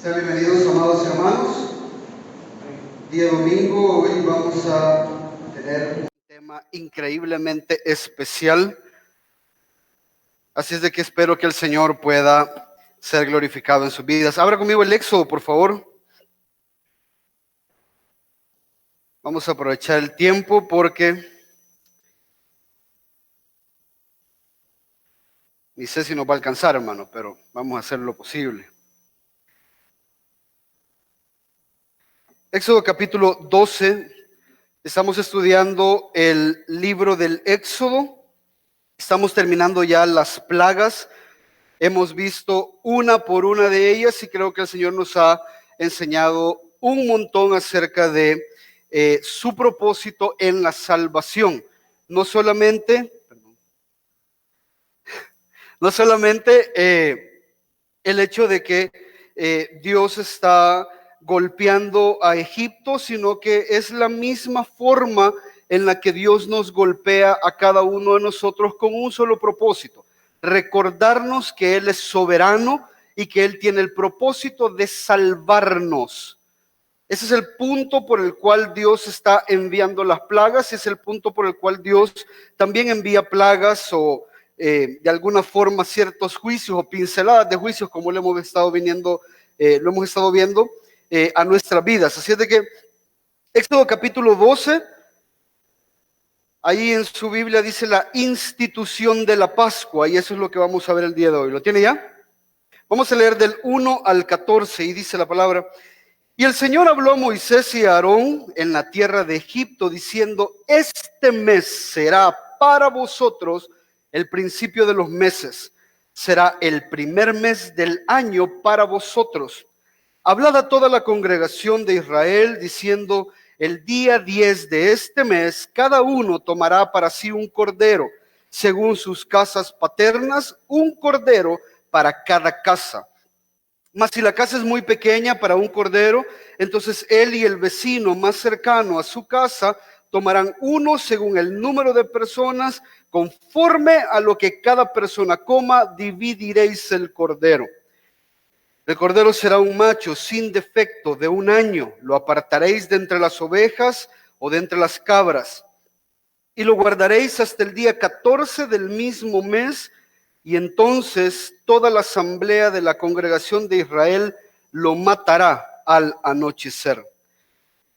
Sean bienvenidos, amados hermanos. Día domingo, hoy vamos a tener un tema increíblemente especial. Así es de que espero que el Señor pueda ser glorificado en sus vidas. Abra conmigo el Éxodo, por favor. Vamos a aprovechar el tiempo porque ni sé si nos va a alcanzar, hermano, pero vamos a hacer lo posible. Éxodo capítulo 12. Estamos estudiando el libro del Éxodo. Estamos terminando ya las plagas. Hemos visto una por una de ellas y creo que el Señor nos ha enseñado un montón acerca de su propósito en la salvación. No solamente el hecho de que Dios está golpeando a Egipto, sino que es la misma forma en la que Dios nos golpea a cada uno de nosotros con un solo propósito: recordarnos que Él es soberano y que Él tiene el propósito de salvarnos. Ese es el punto por el cual Dios está enviando las plagas, y es el punto por el cual Dios también envía plagas o de alguna forma ciertos juicios o pinceladas de juicios, como lo hemos estado viendo a nuestras vidas. Así es de que Éxodo capítulo 12, ahí en su Biblia dice la institución de la Pascua, y eso es lo que vamos a ver el día de hoy. ¿Lo tiene ya? Vamos a leer del 1 al 14 y dice la palabra: Y el Señor habló a Moisés y a Aarón en la tierra de Egipto, diciendo: Este mes será para vosotros el principio de los meses, será el primer mes del año para vosotros. Hablad a toda la congregación de Israel, diciendo: el día 10 de este mes, cada uno tomará para sí un cordero, según sus casas paternas, un cordero para cada casa. Mas si la casa es muy pequeña para un cordero, entonces él y el vecino más cercano a su casa tomarán uno según el número de personas, conforme a lo que cada persona coma, dividiréis el cordero. El cordero será un macho sin defecto de 1 año, lo apartaréis de entre las ovejas o de entre las cabras, y lo guardaréis hasta el día 14 del mismo mes, y entonces toda la asamblea de la congregación de Israel lo matará al anochecer.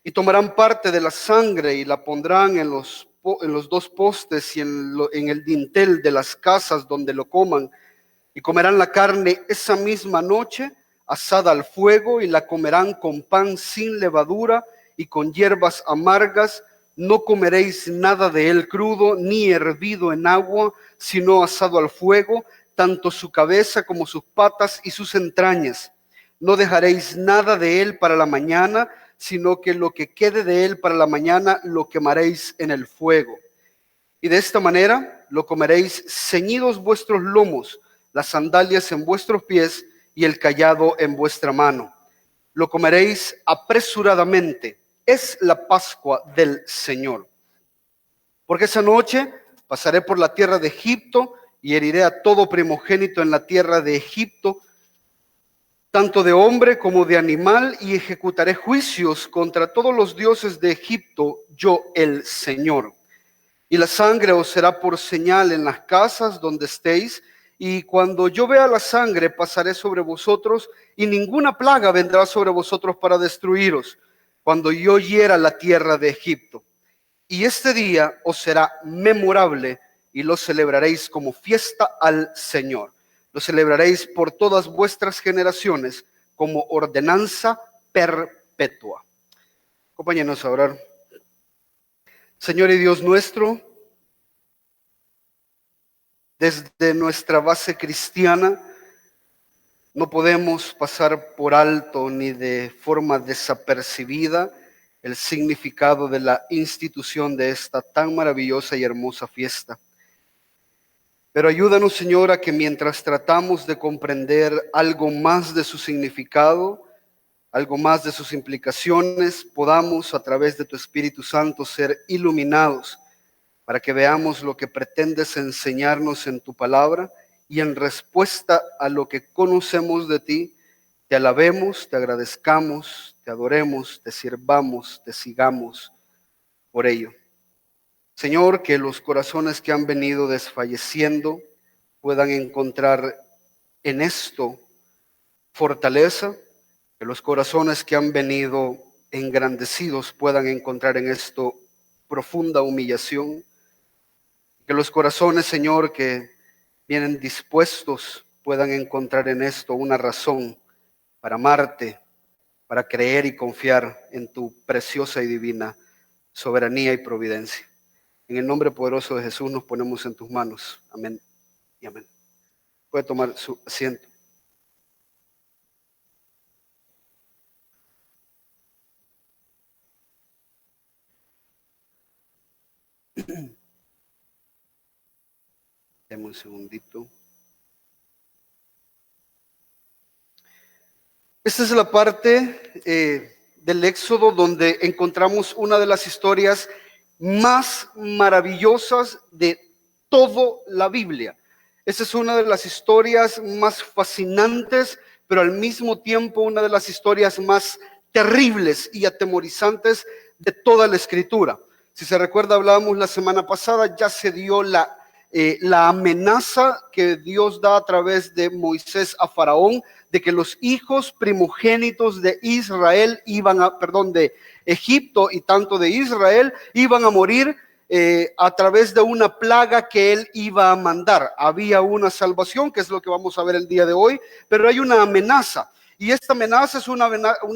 Y tomarán parte de la sangre y la pondrán en los 2 postes y en el dintel de las casas donde lo coman, y comerán la carne esa misma noche, asada al fuego, y la comerán con pan sin levadura y con hierbas amargas. No comeréis nada de él crudo, ni hervido en agua, sino asado al fuego, tanto su cabeza como sus patas y sus entrañas. No dejaréis nada de él para la mañana, sino que lo que quede de él para la mañana lo quemaréis en el fuego. Y de esta manera lo comeréis ceñidos vuestros lomos, las sandalias en vuestros pies y el cayado en vuestra mano. Lo comeréis apresuradamente. Es la Pascua del Señor. Porque esa noche pasaré por la tierra de Egipto y heriré a todo primogénito en la tierra de Egipto, tanto de hombre como de animal, y ejecutaré juicios contra todos los dioses de Egipto, yo el Señor. Y la sangre os será por señal en las casas donde estéis, y cuando yo vea la sangre pasaré sobre vosotros, y ninguna plaga vendrá sobre vosotros para destruiros, cuando yo hiera la tierra de Egipto. Y este día os será memorable, y lo celebraréis como fiesta al Señor. Lo celebraréis por todas vuestras generaciones como ordenanza perpetua. Acompáñenos a orar. Señor y Dios nuestro, desde nuestra base cristiana no podemos pasar por alto ni de forma desapercibida el significado de la institución de esta tan maravillosa y hermosa fiesta. Pero ayúdanos, Señor, a que mientras tratamos de comprender algo más de su significado, algo más de sus implicaciones, podamos a través de tu Espíritu Santo ser iluminados para que veamos lo que pretendes enseñarnos en tu palabra, y en respuesta a lo que conocemos de ti, te alabemos, te agradezcamos, te adoremos, te sirvamos, te sigamos por ello. Señor, que los corazones que han venido desfalleciendo puedan encontrar en esto fortaleza, que los corazones que han venido engrandecidos puedan encontrar en esto profunda humillación, que los corazones, Señor, que vienen dispuestos puedan encontrar en esto una razón para amarte, para creer y confiar en tu preciosa y divina soberanía y providencia. En el nombre poderoso de Jesús nos ponemos en tus manos. Amén y amén. Puede tomar su asiento. Deme un segundito. Esta es la parte del Éxodo donde encontramos una de las historias más maravillosas de toda la Biblia. Esta es una de las historias más fascinantes, pero al mismo tiempo una de las historias más terribles y atemorizantes de toda la Escritura. Si se recuerda, hablábamos la semana pasada, ya se dio la amenaza que Dios da a través de Moisés a Faraón, de que los hijos primogénitos de Israel de Egipto y tanto de Israel iban a morir a través de una plaga que él iba a mandar. Había una salvación, que es lo que vamos a ver el día de hoy, pero hay una amenaza. Y esta amenaza es una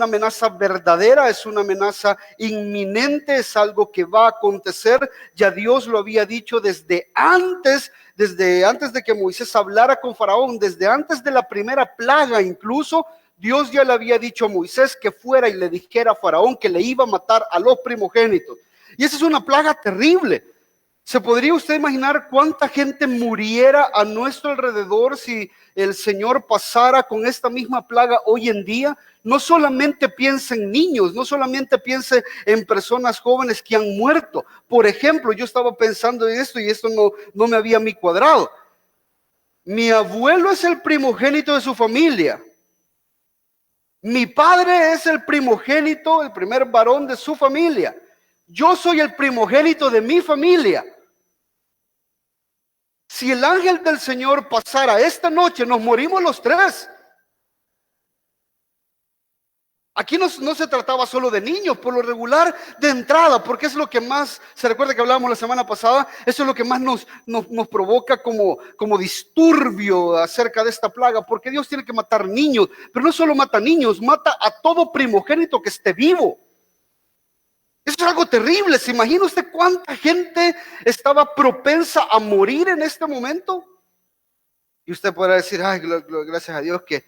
amenaza verdadera, es una amenaza inminente, es algo que va a acontecer. Ya Dios lo había dicho desde antes de que Moisés hablara con Faraón, desde antes de la primera plaga incluso. Dios ya le había dicho a Moisés que fuera y le dijera a Faraón que le iba a matar a los primogénitos. Y esa es una plaga terrible. ¿Se podría usted imaginar cuánta gente muriera a nuestro alrededor si el Señor pasara con esta misma plaga hoy en día? No solamente piense en niños, no solamente piense en personas jóvenes que han muerto. Por ejemplo, yo estaba pensando en esto y esto no me había a mí cuadrado. Mi abuelo es el primogénito de su familia. Mi padre es el primogénito, el primer varón de su familia. Yo soy el primogénito de mi familia. Si el ángel del Señor pasara esta noche, nos morimos los tres. Aquí no se trataba solo de niños, por lo regular de entrada, porque es lo que más, se recuerda que hablábamos la semana pasada, eso es lo que más nos provoca como disturbio acerca de esta plaga, porque Dios tiene que matar niños, pero no solo mata niños, mata a todo primogénito que esté vivo. Eso es algo terrible. ¿Se imagina usted cuánta gente estaba propensa a morir en este momento? Y usted podrá decir, ay, gracias a Dios que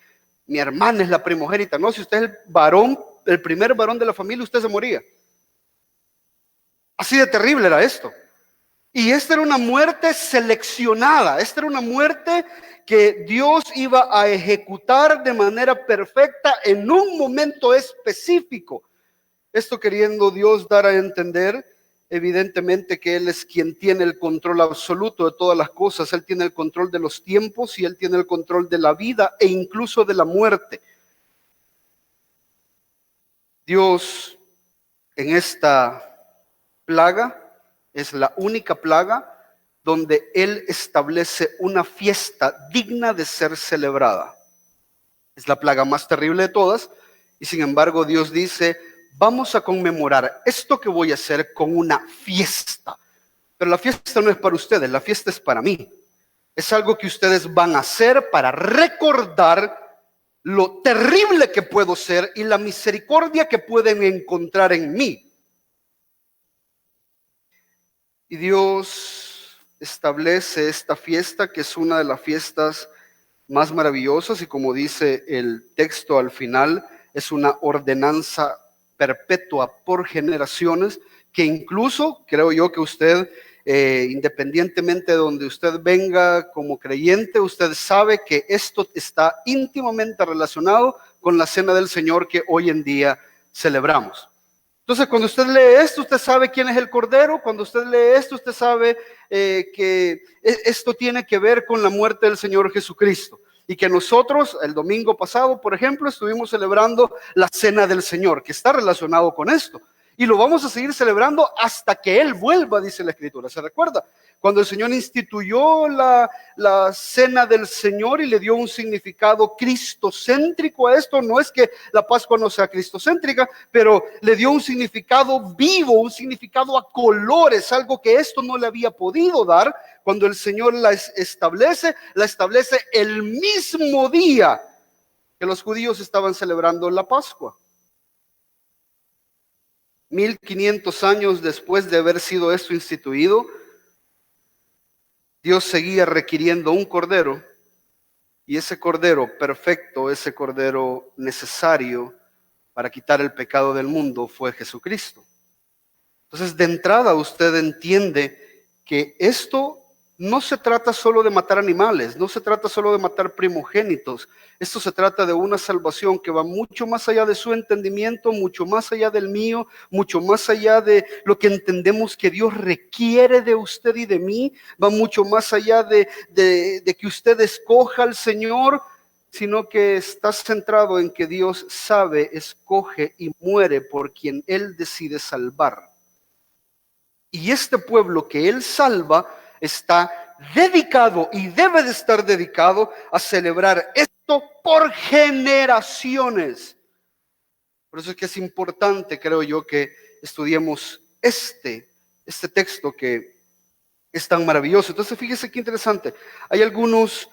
mi hermana es la primogénita. No, si usted es el varón, el primer varón de la familia, usted se moría. Así de terrible era esto. Y esta era una muerte seleccionada. Esta era una muerte que Dios iba a ejecutar de manera perfecta en un momento específico. Esto queriendo Dios dar a entender, evidentemente, que Él es quien tiene el control absoluto de todas las cosas. Él tiene el control de los tiempos y Él tiene el control de la vida e incluso de la muerte. Dios en esta plaga es la única plaga donde Él establece una fiesta digna de ser celebrada. Es la plaga más terrible de todas y sin embargo Dios dice: vamos a conmemorar esto que voy a hacer con una fiesta. Pero la fiesta no es para ustedes, la fiesta es para mí. Es algo que ustedes van a hacer para recordar lo terrible que puedo ser y la misericordia que pueden encontrar en mí. Y Dios establece esta fiesta, que es una de las fiestas más maravillosas, y como dice el texto al final, es una ordenanza perpetua por generaciones, que incluso creo yo que usted, independientemente de donde usted venga como creyente, usted sabe que esto está íntimamente relacionado con la cena del Señor que hoy en día celebramos. Entonces, cuando usted lee esto, usted sabe quién es el Cordero. Cuando usted lee esto, usted sabe que esto tiene que ver con la muerte del Señor Jesucristo. Y que nosotros el domingo pasado, por ejemplo, estuvimos celebrando la Cena del Señor, que está relacionado con esto. Y lo vamos a seguir celebrando hasta que Él vuelva, dice la Escritura. ¿Se recuerda? Cuando el Señor instituyó la Cena del Señor y le dio un significado cristocéntrico a esto, no es que la Pascua no sea cristocéntrica, pero le dio un significado vivo, un significado a colores, algo que esto no le había podido dar. Cuando el Señor la establece el mismo día que los judíos estaban celebrando la Pascua. 1500 años después de haber sido esto instituido, Dios seguía requiriendo un cordero, y ese cordero perfecto, ese cordero necesario para quitar el pecado del mundo fue Jesucristo. Entonces, de entrada usted entiende que esto no se trata solo de matar animales, no se trata solo de matar primogénitos. Esto se trata de una salvación que va mucho más allá de su entendimiento, mucho más allá del mío, mucho más allá de lo que entendemos que Dios requiere de usted y de mí. Va mucho más allá de que usted escoja al Señor, sino que está centrado en que Dios sabe, escoge y muere por quien Él decide salvar. Y este pueblo que Él salva está dedicado y debe de estar dedicado a celebrar esto por generaciones. Por eso es que es importante, creo yo, que estudiemos este texto que es tan maravilloso. Entonces, fíjese qué interesante. Hay algunas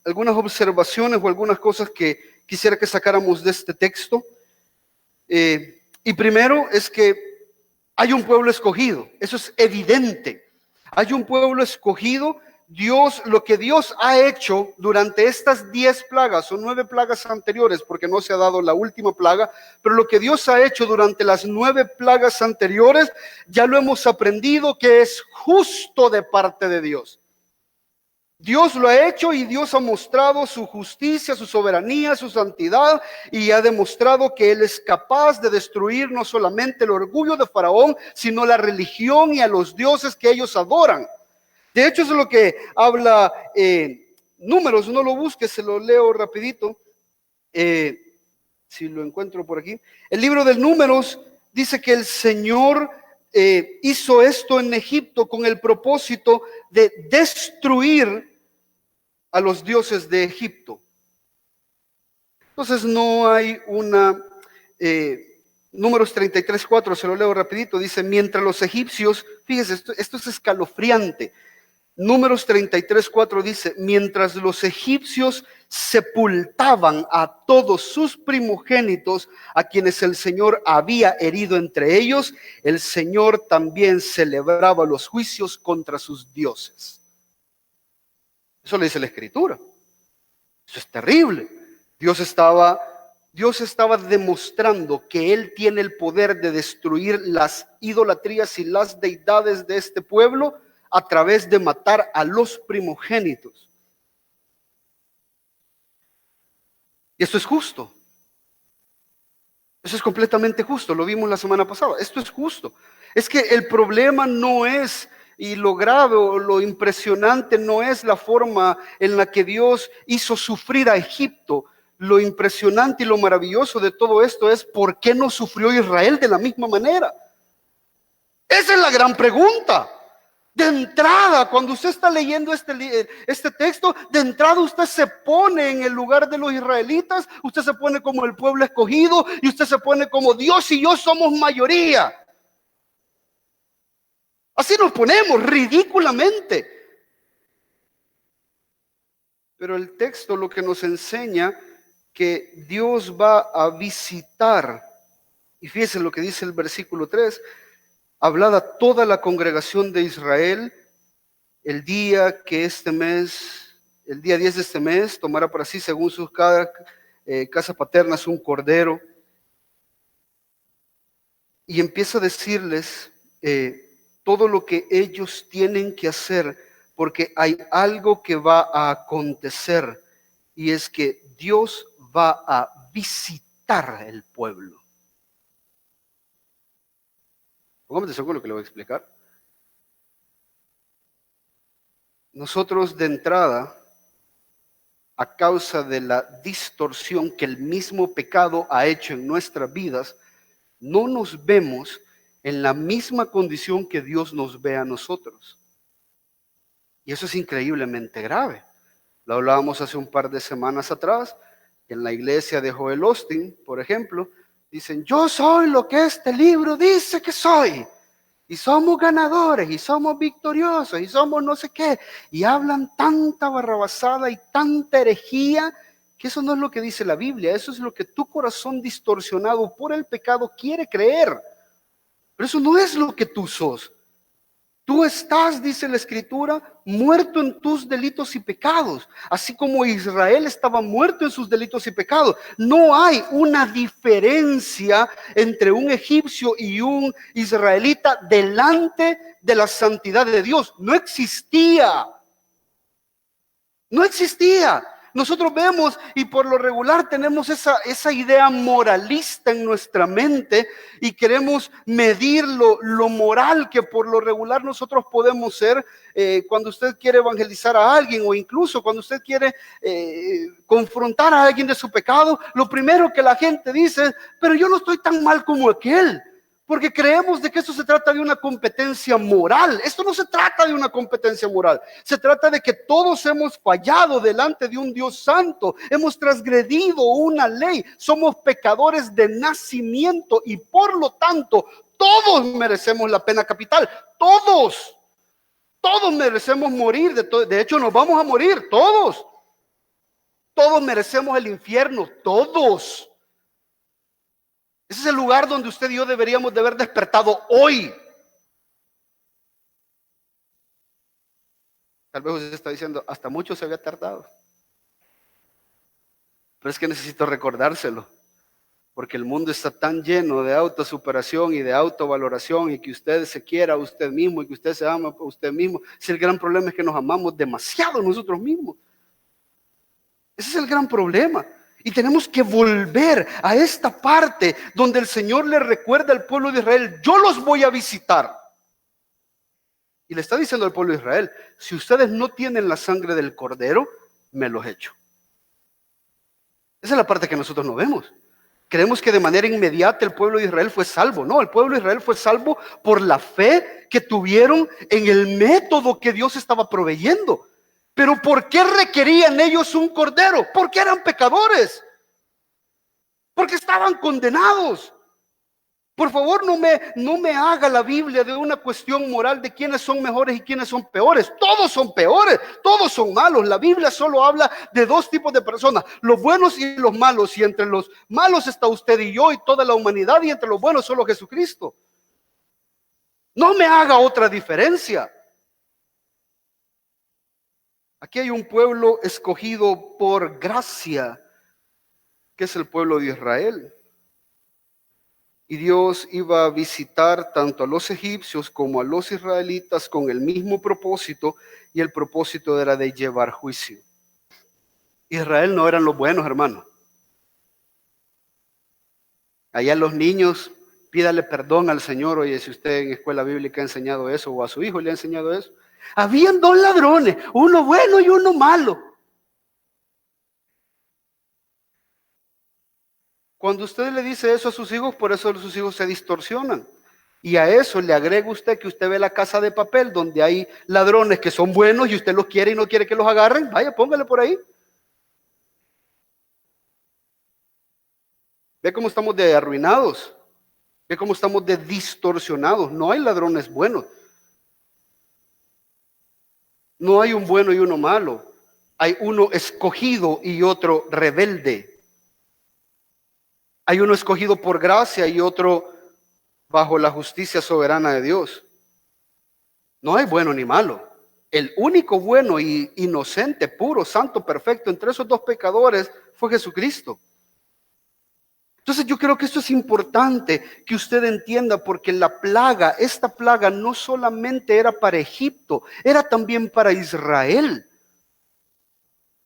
observaciones o algunas cosas que quisiera que sacáramos de este texto. Y primero es que hay un pueblo escogido, eso es evidente. Hay un pueblo escogido. Lo que Dios ha hecho durante estas 10 plagas o 9 plagas anteriores, porque no se ha dado la última plaga, pero lo que Dios ha hecho durante las 9 plagas anteriores, ya lo hemos aprendido que es justo de parte de Dios. Dios lo ha hecho y Dios ha mostrado su justicia, su soberanía, su santidad, y ha demostrado que Él es capaz de destruir no solamente el orgullo de Faraón, sino la religión y a los dioses que ellos adoran. De hecho, eso es lo que habla Números. No lo busques, se lo leo rapidito, si lo encuentro por aquí. El libro de Números dice que el Señor hizo esto en Egipto con el propósito de destruir a los dioses de Egipto. Entonces no hay Números 33:4, se lo leo rapidito, dice, mientras los egipcios, fíjese, esto es escalofriante. Números 33:4 dice, mientras los egipcios sepultaban a todos sus primogénitos, a quienes el Señor había herido entre ellos, el Señor también celebraba los juicios contra sus dioses. Eso le dice la Escritura. Eso es terrible. Dios estaba demostrando que Él tiene el poder de destruir las idolatrías y las deidades de este pueblo a través de matar a los primogénitos. Y esto es justo. Eso es completamente justo. Lo vimos la semana pasada. Esto es justo. Es que el problema no es, y lo grave o lo impresionante no es la forma en la que Dios hizo sufrir a Egipto. Lo impresionante y lo maravilloso de todo esto es ¿por qué no sufrió Israel de la misma manera? Esa es la gran pregunta. De entrada, cuando usted está leyendo este texto, de entrada usted se pone en el lugar de los israelitas, usted se pone como el pueblo escogido y usted se pone como Dios y yo somos mayoría. Así nos ponemos ridículamente. Pero el texto lo que nos enseña que Dios va a visitar, y fíjese lo que dice el versículo 3, hablad a toda la congregación de Israel el día 10 de este mes, tomará para sí según sus casas paternas un cordero. Y empieza a decirles todo lo que ellos tienen que hacer, porque hay algo que va a acontecer, y es que Dios va a visitar el pueblo. Póngame atención con lo que le voy a explicar. Nosotros de entrada a causa de la distorsión que el mismo pecado ha hecho en nuestras vidas, no nos vemos en la misma condición que Dios nos ve a nosotros. Y eso es increíblemente grave. Lo hablábamos hace un par de semanas atrás, en la iglesia de Joel Osteen, por ejemplo, dicen, yo soy lo que este libro dice que soy. Y somos ganadores, y somos victoriosos, y somos no sé qué. Y hablan tanta barrabasada y tanta herejía, que eso no es lo que dice la Biblia. Eso es lo que tu corazón distorsionado por el pecado quiere creer. Pero eso no es lo que tú sos. Tú estás, dice la Escritura, muerto en tus delitos y pecados, así como Israel estaba muerto en sus delitos y pecados. No hay una diferencia entre un egipcio y un israelita delante de la santidad de Dios. No existía. No existía. Nosotros vemos y por lo regular tenemos esa idea moralista en nuestra mente y queremos medir lo moral que por lo regular nosotros podemos ser cuando usted quiere evangelizar a alguien o incluso cuando usted quiere confrontar a alguien de su pecado. Lo primero que la gente dice es, pero yo no estoy tan mal como aquel. Porque creemos de que esto se trata de una competencia moral. Esto no se trata de una competencia moral. Se trata de que todos hemos fallado delante de un Dios santo. Hemos transgredido una ley. Somos pecadores de nacimiento y por lo tanto todos merecemos la pena capital. Todos. Todos merecemos morir. De hecho nos vamos a morir. Todos. Todos merecemos el infierno. Todos. Ese es el lugar donde usted y yo deberíamos de haber despertado hoy. Tal vez usted está diciendo, hasta mucho se había tardado. Pero es que necesito recordárselo. Porque el mundo está tan lleno de autosuperación y de autovaloración y que usted se quiera a usted mismo y que usted se ama a usted mismo. Si el gran problema es que nos amamos demasiado nosotros mismos. Ese es el gran problema. Y tenemos que volver a esta parte donde el Señor le recuerda al pueblo de Israel, yo los voy a visitar. Y le está diciendo al pueblo de Israel, si ustedes no tienen la sangre del cordero, me los echo. Esa es la parte que nosotros no vemos. Creemos que de manera inmediata el pueblo de Israel fue salvo. No, el pueblo de Israel fue salvo por la fe que tuvieron en el método que Dios estaba proveyendo. Pero ¿por qué requerían ellos un cordero? Porque eran pecadores. Porque estaban condenados. Por favor, no me haga la Biblia de una cuestión moral de quiénes son mejores y quiénes son peores. Todos son peores, todos son malos. La Biblia solo habla de dos tipos de personas, los buenos y los malos. Y entre los malos está usted y yo y toda la humanidad, y entre los buenos solo Jesucristo. No me haga otra diferencia. Aquí hay un pueblo escogido por gracia, que es el pueblo de Israel. Y Dios iba a visitar tanto a los egipcios como a los israelitas con el mismo propósito, y el propósito era de llevar juicio. Israel no eran los buenos, hermano. Allá los niños, pídale perdón al Señor. Oye, si usted en escuela bíblica ha enseñado eso, o a su hijo le ha enseñado eso. Habían dos ladrones, uno bueno y uno malo. Cuando usted le dice eso a sus hijos, por eso sus hijos se distorsionan. Y a eso le agrega usted que usted ve la Casa de Papel, donde hay ladrones que son buenos y usted los quiere y no quiere que los agarren. Vaya, póngale por ahí. Ve cómo estamos de arruinados. Ve cómo estamos de distorsionados. No hay ladrones buenos. No hay un bueno y uno malo. Hay uno escogido y otro rebelde. Hay uno escogido por gracia y otro bajo la justicia soberana de Dios. No hay bueno ni malo. El único bueno y inocente, puro, santo, perfecto entre esos dos pecadores fue Jesucristo. Entonces yo creo que esto es importante que usted entienda, porque la plaga, esta plaga no solamente era para Egipto, era también para Israel.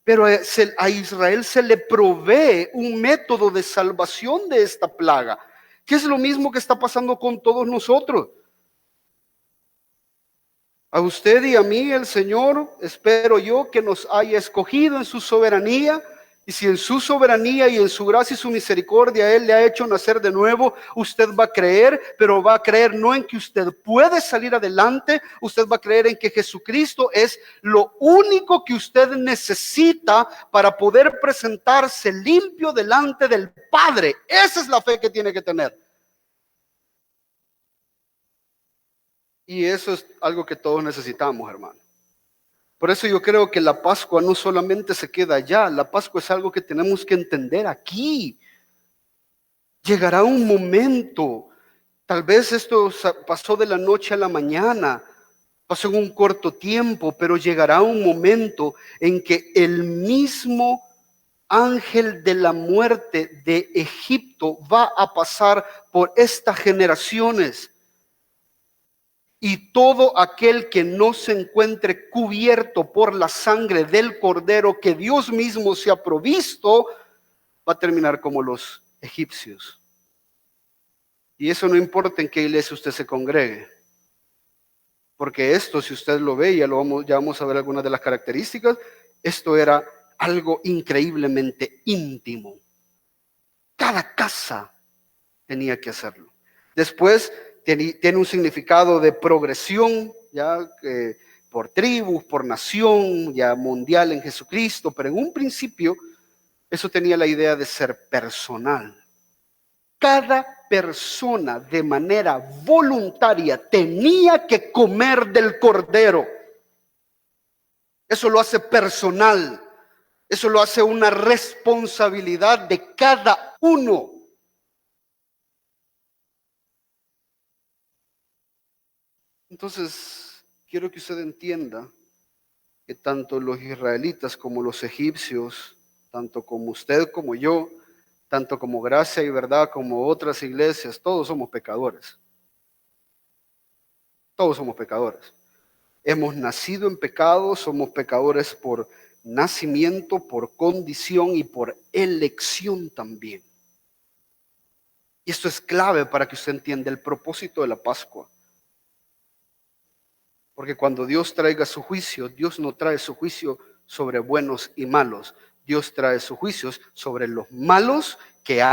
Pero a Israel se le provee un método de salvación de esta plaga, que es lo mismo que está pasando con todos nosotros. A usted y a mí el Señor, espero yo, que nos haya escogido en su soberanía. Y si en su soberanía y en su gracia y su misericordia Él le ha hecho nacer de nuevo, usted va a creer, pero va a creer no en que usted puede salir adelante, usted va a creer en que Jesucristo es lo único que usted necesita para poder presentarse limpio delante del Padre. Esa es la fe que tiene que tener. Y eso es algo que todos necesitamos, hermano. Por eso yo creo que la Pascua no solamente se queda allá, la Pascua es algo que tenemos que entender aquí. Llegará un momento, tal vez esto pasó de la noche a la mañana, pasó en un corto tiempo, pero llegará un momento en que el mismo ángel de la muerte de Egipto va a pasar por estas generaciones. Y todo aquel que no se encuentre cubierto por la sangre del Cordero que Dios mismo se ha provisto, va a terminar como los egipcios. Y eso no importa en qué iglesia usted se congregue. Porque esto, si usted lo ve, ya vamos a ver algunas de las características, esto era algo increíblemente íntimo. Cada casa tenía que hacerlo. Después tiene un significado de progresión, ya por tribus, por nación, ya mundial en Jesucristo, pero en un principio eso tenía la idea de ser personal. Cada persona de manera voluntaria tenía que comer del Cordero. Eso lo hace personal, eso lo hace una responsabilidad de cada uno. Entonces, quiero que usted entienda que tanto los israelitas como los egipcios, tanto como usted como yo, tanto como Gracia y Verdad como otras iglesias, todos somos pecadores. Todos somos pecadores. Hemos nacido en pecado, somos pecadores por nacimiento, por condición y por elección también. Y esto es clave para que usted entienda el propósito de la Pascua. Porque cuando Dios traiga su juicio, Dios no trae su juicio sobre buenos y malos. Dios trae sus juicios sobre los malos que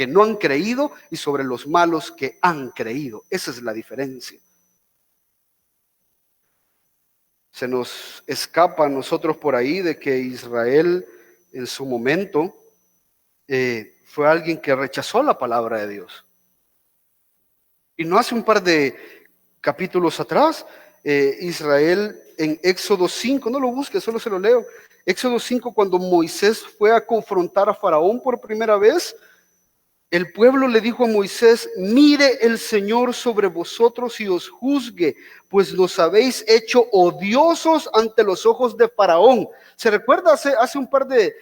no han creído y sobre los malos que han creído. Esa es la diferencia. Se nos escapa a nosotros por ahí de que Israel en su momento fue alguien que rechazó la palabra de Dios. Y no hace un par de capítulos atrás, Israel en Éxodo 5, no lo busque, solo se lo leo. Éxodo 5, cuando Moisés fue a confrontar a Faraón por primera vez, el pueblo le dijo a Moisés: mire el Señor sobre vosotros y os juzgue, pues nos habéis hecho odiosos ante los ojos de Faraón. ¿Se recuerda? Hace un par de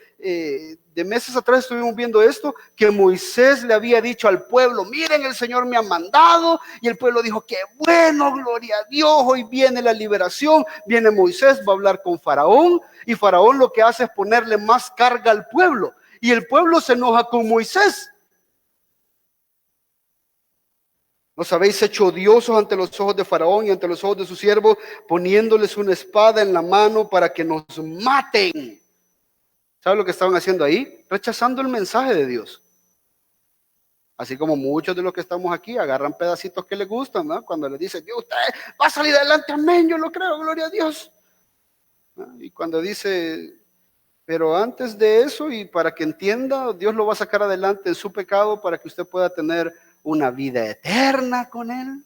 meses atrás estuvimos viendo esto, que Moisés le había dicho al pueblo: miren, el Señor me ha mandado. Y el pueblo dijo: qué bueno, gloria a Dios, hoy viene la liberación. Viene Moisés, va a hablar con Faraón, y Faraón lo que hace es ponerle más carga al pueblo. Y el pueblo se enoja con Moisés. Nos habéis hecho odiosos ante los ojos de Faraón y ante los ojos de sus siervos, poniéndoles una espada en la mano para que nos maten. ¿Sabe lo que estaban haciendo ahí? Rechazando el mensaje de Dios. Así como muchos de los que estamos aquí agarran pedacitos que les gustan, ¿no? Cuando les dicen: Dios, usted va a salir adelante, amén, yo lo creo, gloria a Dios. ¿No? Y cuando dice: pero antes de eso, y para que entienda, Dios lo va a sacar adelante en su pecado para que usted pueda tener una vida eterna con Él.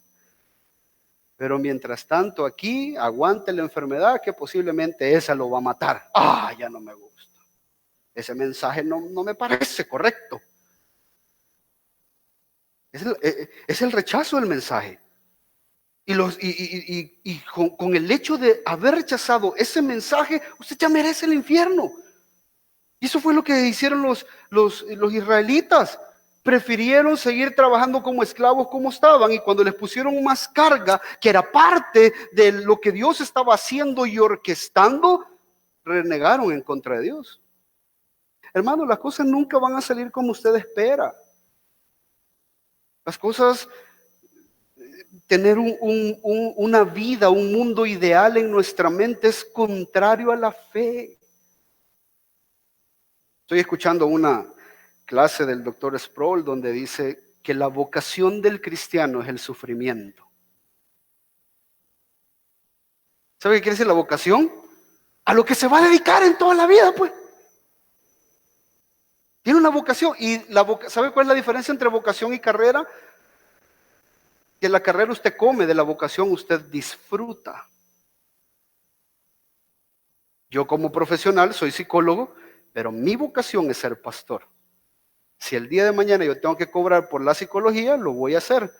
Pero mientras tanto aquí aguante la enfermedad que posiblemente esa lo va a matar. Ya no me gusta. Ese mensaje no me parece correcto. Es el rechazo del mensaje. Y con el hecho de haber rechazado ese mensaje, usted ya merece el infierno. Y eso fue lo que hicieron los israelitas. Prefirieron seguir trabajando como esclavos como estaban, y cuando les pusieron más carga, que era parte de lo que Dios estaba haciendo y orquestando, renegaron en contra de Dios. Hermano, las cosas nunca van a salir como usted espera. Las cosas tener una vida, un mundo ideal en nuestra mente es contrario a la fe. Estoy escuchando una clase del doctor Sproul donde dice que la vocación del cristiano es el sufrimiento. ¿Sabe qué quiere decir la vocación? A lo que se va a dedicar en toda la vida, pues. Tiene una vocación. Y ¿sabe cuál es la diferencia entre vocación y carrera? Que la carrera usted come, de la vocación usted disfruta. Yo como profesional soy psicólogo, pero mi vocación es ser pastor. Si el día de mañana yo tengo que cobrar por la psicología, lo voy a hacer.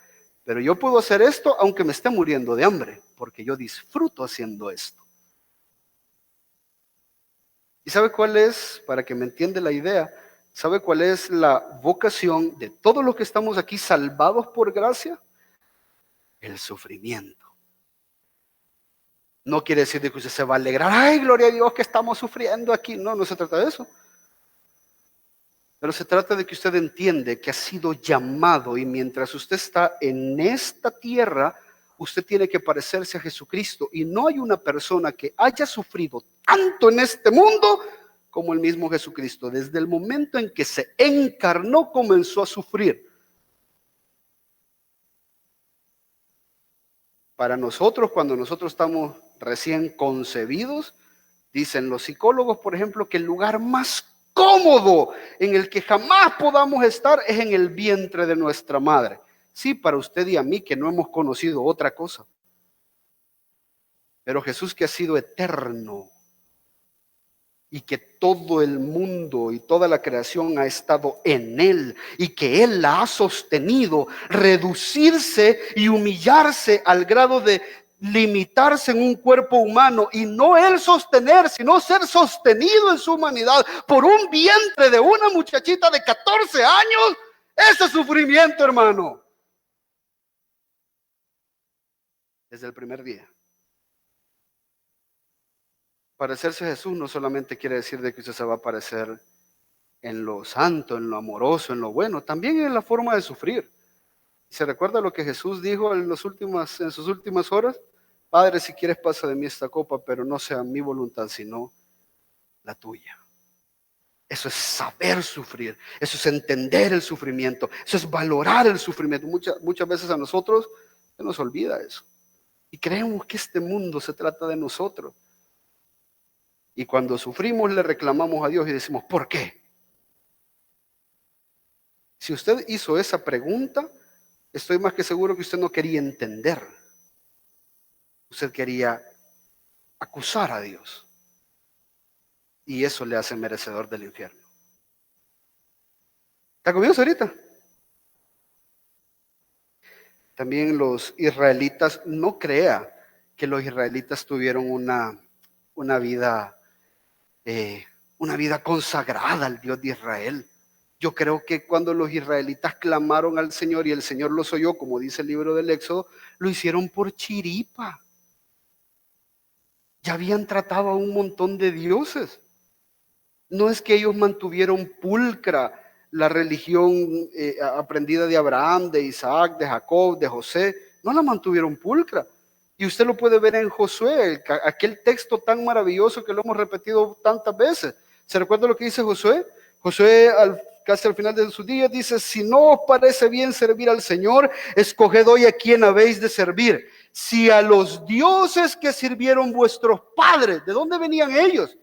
Pero yo puedo hacer esto aunque me esté muriendo de hambre, porque yo disfruto haciendo esto. ¿Y sabe cuál es, para que me entienda la idea, sabe cuál es la vocación de todos los que estamos aquí salvados por gracia? El sufrimiento. No quiere decir que usted se va a alegrar, ay, gloria a Dios que estamos sufriendo aquí. No, no se trata de eso. Pero se trata de que usted entiende que ha sido llamado y mientras usted está en esta tierra, usted tiene que parecerse a Jesucristo. Y no hay una persona que haya sufrido tanto en este mundo como el mismo Jesucristo. Desde el momento en que se encarnó, comenzó a sufrir. Para nosotros, cuando nosotros estamos recién concebidos, dicen los psicólogos, por ejemplo, que el lugar más cómodo en el que jamás podamos estar es en el vientre de nuestra madre. Sí, para usted y a mí que no hemos conocido otra cosa. Pero Jesús, que ha sido eterno y que todo el mundo y toda la creación ha estado en Él y que Él la ha sostenido, reducirse y humillarse al grado de limitarse en un cuerpo humano y no Él sostener, sino ser sostenido en su humanidad por un vientre de una muchachita de 14 años, ese sufrimiento, hermano, desde el primer día. Parecerse a Jesús no solamente quiere decir de que usted se va a parecer en lo santo, en lo amoroso, en lo bueno, también en la forma de sufrir. ¿Se recuerda lo que Jesús dijo en sus últimas horas? Padre, si quieres pasa de mí esta copa, pero no sea mi voluntad, sino la tuya. Eso es saber sufrir, eso es entender el sufrimiento, eso es valorar el sufrimiento. Muchas veces a nosotros se nos olvida eso. Y creemos que este mundo se trata de nosotros. Y cuando sufrimos le reclamamos a Dios y decimos, ¿por qué? Si usted hizo esa pregunta, estoy más que seguro que usted no quería entender. Usted quería acusar a Dios. Y eso le hace merecedor del infierno. ¿Está conmigo ahorita? También los israelitas, no crea que los israelitas tuvieron una vida consagrada al Dios de Israel. Yo creo que cuando los israelitas clamaron al Señor y el Señor los oyó, como dice el libro del Éxodo, lo hicieron por chiripa. Ya habían tratado a un montón de dioses. No es que ellos mantuvieron pulcra la religión aprendida de Abraham, de Isaac, de Jacob, de José. No la mantuvieron pulcra. Y usted lo puede ver en Josué, aquel texto tan maravilloso que lo hemos repetido tantas veces. ¿Se recuerda lo que dice Josué? Josué casi al final de sus días dice, si no os parece bien servir al Señor, escoged hoy a quién habéis de servir. Si a los dioses que sirvieron vuestros padres, ¿de dónde venían ellos?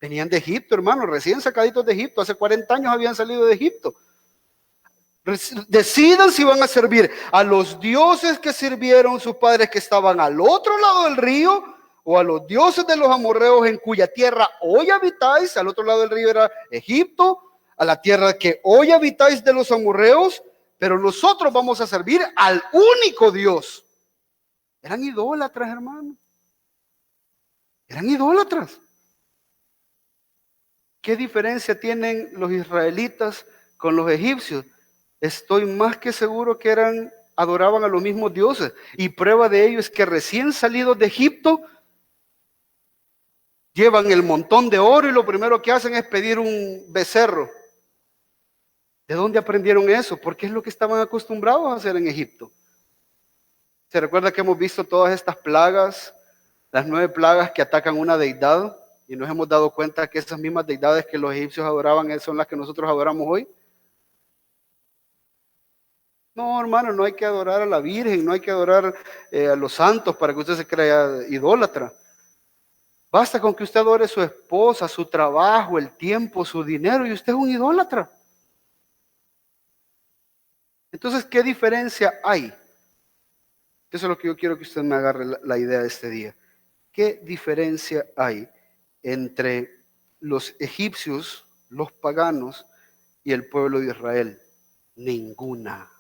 Venían de Egipto, hermano, recién sacaditos de Egipto, hace 40 años habían salido de Egipto. Decidan si van a servir a los dioses que sirvieron sus padres que estaban al otro lado del río o a los dioses de los amorreos en cuya tierra hoy habitáis. Al otro lado del río era Egipto, a la tierra que hoy habitáis de los amorreos, pero nosotros vamos a servir al único Dios. Eran idólatras, hermano. Eran idólatras. ¿Qué diferencia tienen los israelitas con los egipcios? Estoy más que seguro que adoraban a los mismos dioses. Y prueba de ello es que recién salidos de Egipto, llevan el montón de oro y lo primero que hacen es pedir un becerro. ¿De dónde aprendieron eso? Porque es lo que estaban acostumbrados a hacer en Egipto. ¿Se recuerda que hemos visto todas estas plagas, las 9 plagas que atacan una deidad? Y nos hemos dado cuenta que esas mismas deidades que los egipcios adoraban son las que nosotros adoramos hoy. No, hermano, no hay que adorar a la Virgen, no hay que adorar a los santos para que usted se crea idólatra. Basta con que usted adore a su esposa, su trabajo, el tiempo, su dinero, y usted es un idólatra. Entonces, ¿qué diferencia hay? Eso es lo que yo quiero que usted me agarre la idea de este día. ¿Qué diferencia hay entre los egipcios, los paganos y el pueblo de Israel? Ninguna.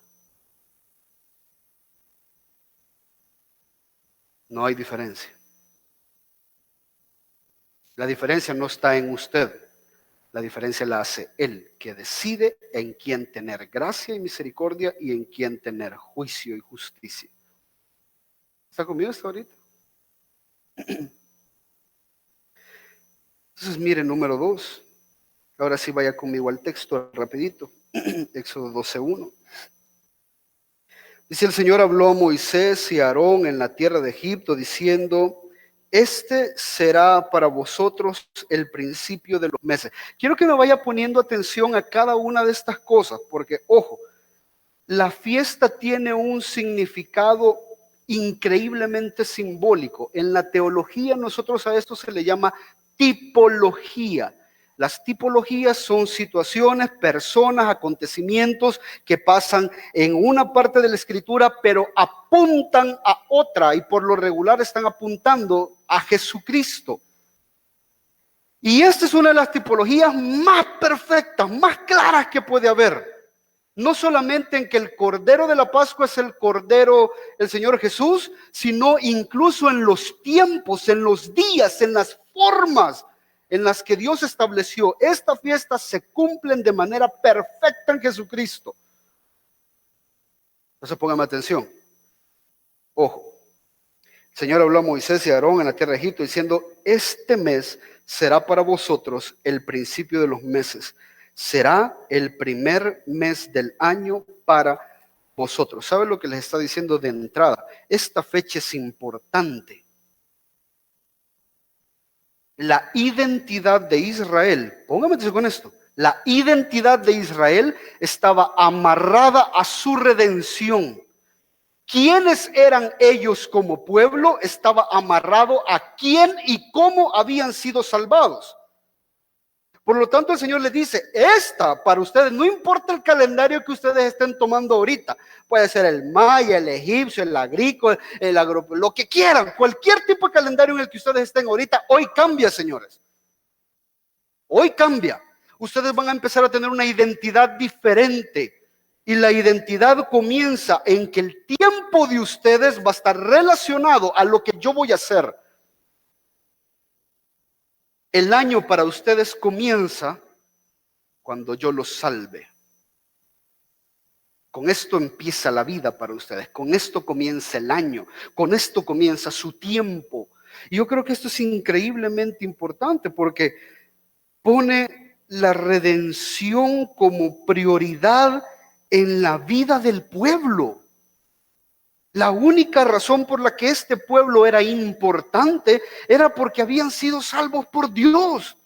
No hay diferencia. La diferencia no está en usted. La diferencia la hace Él, que decide en quién tener gracia y misericordia y en quién tener juicio y justicia. ¿Está conmigo hasta ahorita? Entonces, mire, número 2. Ahora sí vaya conmigo al texto rapidito. Éxodo 12:1. Dice: el Señor habló a Moisés y a Aarón en la tierra de Egipto, diciendo: este será para vosotros el principio de los meses. Quiero que me vaya poniendo atención a cada una de estas cosas, porque, ojo, la fiesta tiene un significado increíblemente simbólico. En la teología nosotros a esto se le llama tipología. Las tipologías son situaciones, personas, acontecimientos que pasan en una parte de la escritura, pero apuntan a otra y por lo regular están apuntando a Jesucristo. Y esta es una de las tipologías más perfectas, más claras que puede haber. No solamente en que el Cordero de la Pascua es el Cordero, el Señor Jesús, sino incluso en los tiempos, en los días, en las formas en las que Dios estableció esta fiesta se cumplen de manera perfecta en Jesucristo. Entonces póngame atención. Ojo. El Señor habló a Moisés y a Aarón en la tierra de Egipto diciendo: este mes será para vosotros el principio de los meses. Será el primer mes del año para vosotros. ¿Sabe lo que les está diciendo de entrada? Esta fecha es importante. La identidad de Israel, póngame atención con esto, la identidad de Israel estaba amarrada a su redención. ¿Quiénes eran ellos como pueblo? Estaba amarrado a quién y cómo habían sido salvados. Por lo tanto, el Señor les dice: esta para ustedes, no importa el calendario que ustedes estén tomando ahorita, puede ser el maya, el egipcio, el agrícola, el agro, lo que quieran, cualquier tipo de calendario en el que ustedes estén ahorita, hoy cambia, señores. Hoy cambia. Ustedes van a empezar a tener una identidad diferente. Y la identidad comienza en que el tiempo de ustedes va a estar relacionado a lo que yo voy a hacer. El año para ustedes comienza cuando yo los salve. Con esto empieza la vida para ustedes. Con esto comienza el año. Con esto comienza su tiempo. Y yo creo que esto es increíblemente importante porque pone la redención como prioridad en la vida del pueblo. La única razón por la que este pueblo era importante era porque habían sido salvos por Dios.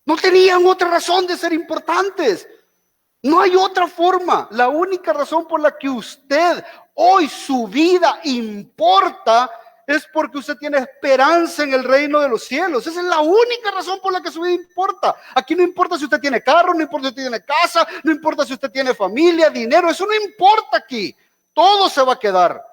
No tenían otra razón de ser importantes. No hay otra forma. La única razón por la que usted hoy su vida importa es porque usted tiene esperanza en el reino de los cielos. Esa es la única razón por la que su vida importa. Aquí no importa si usted tiene carro, no importa si usted tiene casa, no importa si usted tiene familia, dinero, eso no importa aquí. Todo se va a quedar.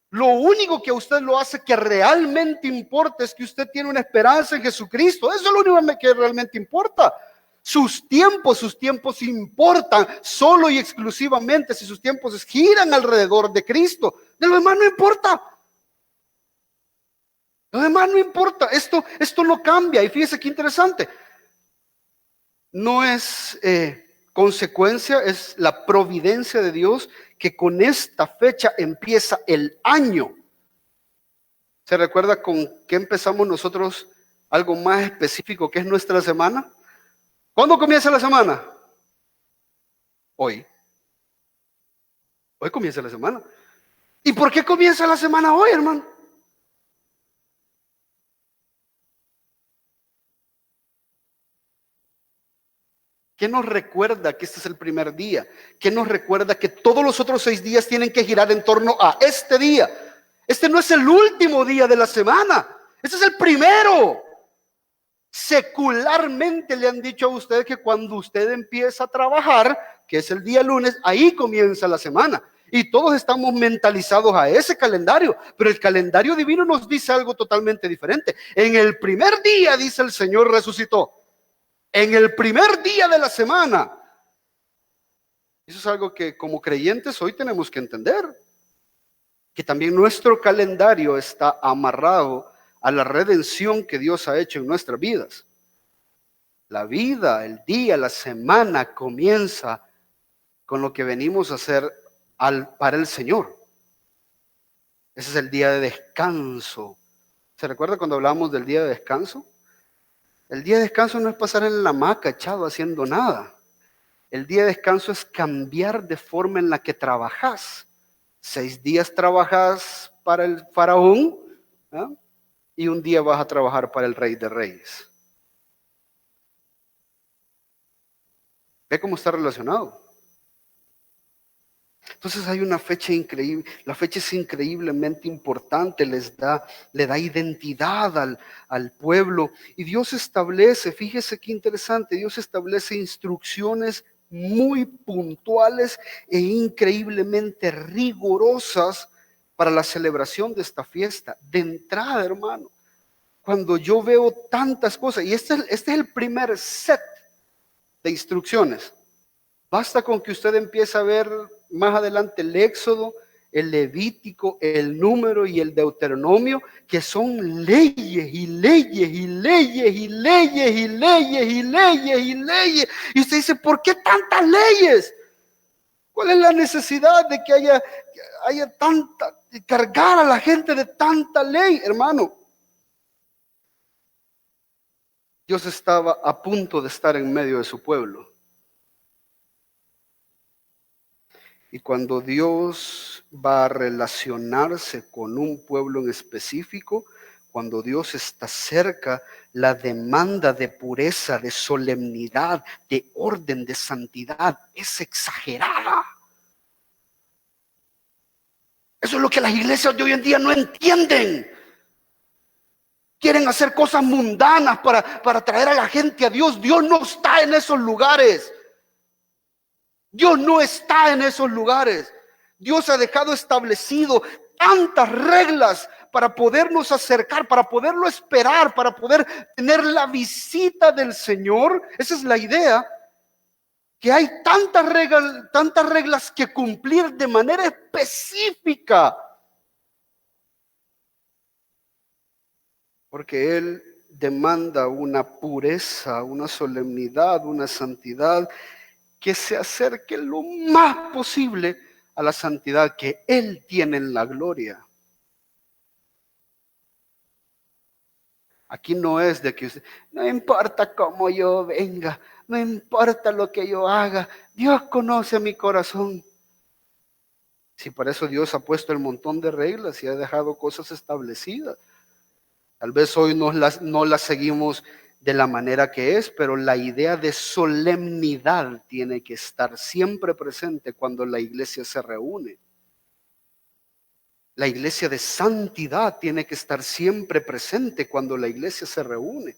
Lo único que a usted lo hace que realmente importa es que usted tiene una esperanza en Jesucristo. Eso es lo único que realmente importa. Sus tiempos importan solo y exclusivamente si sus tiempos giran alrededor de Cristo. De lo demás no importa. Lo demás no importa. Esto no cambia. Y fíjese qué interesante. No es consecuencia, es la providencia de Dios que con esta fecha empieza el año. ¿Se recuerda con qué empezamos nosotros? Algo más específico que es nuestra semana. ¿Cuándo comienza la semana? Hoy. Hoy comienza la semana. ¿Y por qué comienza la semana hoy, hermano? ¿Qué nos recuerda que este es el primer día? ¿Qué nos recuerda que todos los otros 6 días tienen que girar en torno a este día? Este no es el último día de la semana, este es el primero. Secularmente le han dicho a usted que cuando usted empieza a trabajar, que es el día lunes, ahí comienza la semana. Y todos estamos mentalizados a ese calendario, pero el calendario divino nos dice algo totalmente diferente. En el primer día, dice el Señor, resucitó. En el primer día de la semana. Eso es algo que como creyentes hoy tenemos que entender. Que también nuestro calendario está amarrado a la redención que Dios ha hecho en nuestras vidas. La vida, el día, la semana comienza con lo que venimos a hacer para el Señor. Ese es el día de descanso. ¿Se recuerda cuando hablábamos del día de descanso? El día de descanso no es pasar en la hamaca echado haciendo nada. El día de descanso es cambiar de forma en la que trabajas. 6 días trabajas para el faraón, ¿eh? Y un día vas a trabajar para el Rey de Reyes. ¿Ve cómo está relacionado? Entonces hay una fecha increíble, la fecha es increíblemente importante, le da identidad al pueblo. Y Dios establece, fíjese qué interesante, Dios establece instrucciones muy puntuales e increíblemente rigurosas para la celebración de esta fiesta. De entrada, hermano, cuando yo veo tantas cosas, y este es el primer set de instrucciones. Basta con que usted empiece a ver más adelante el Éxodo, el Levítico, el Número y el Deuteronomio, que son leyes y leyes y leyes y leyes y leyes y leyes y leyes. Y usted dice, ¿por qué tantas leyes? ¿Cuál es la necesidad de que haya tanta, cargar a la gente de tanta ley, hermano? Dios estaba a punto de estar en medio de su pueblo. Y cuando Dios va a relacionarse con un pueblo en específico, cuando Dios está cerca, la demanda de pureza, de solemnidad, de orden, de santidad es exagerada. Eso es lo que las iglesias de hoy en día no entienden. Quieren hacer cosas mundanas para traer a la gente a Dios. Dios no está en esos lugares. Dios no está en esos lugares. Dios ha dejado establecido tantas reglas para podernos acercar, para poderlo esperar, para poder tener la visita del Señor. Esa es la idea. Que hay tantas reglas que cumplir de manera específica. Porque Él demanda una pureza, una solemnidad, una santidad que se acerque lo más posible a la santidad que Él tiene en la gloria. Aquí no es de que usted, no importa cómo yo venga, no importa lo que yo haga, Dios conoce mi corazón. Si para eso Dios ha puesto el montón de reglas y ha dejado cosas establecidas. Tal vez hoy no las seguimos de la manera que es, pero la idea de solemnidad tiene que estar siempre presente cuando la iglesia se reúne. La iglesia de santidad tiene que estar siempre presente cuando la iglesia se reúne.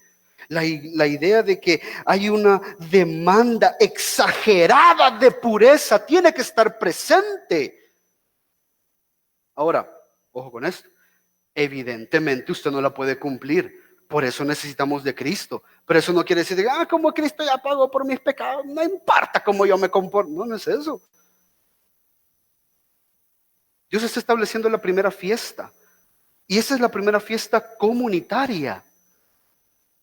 La idea de que hay una demanda exagerada de pureza tiene que estar presente. Ahora, ojo con esto. Evidentemente usted no la puede cumplir. Por eso necesitamos de Cristo. Pero eso no quiere decir, como Cristo ya pagó por mis pecados, no importa cómo yo me comporto. No, no es eso. Dios está estableciendo la primera fiesta. Y esa es la primera fiesta comunitaria.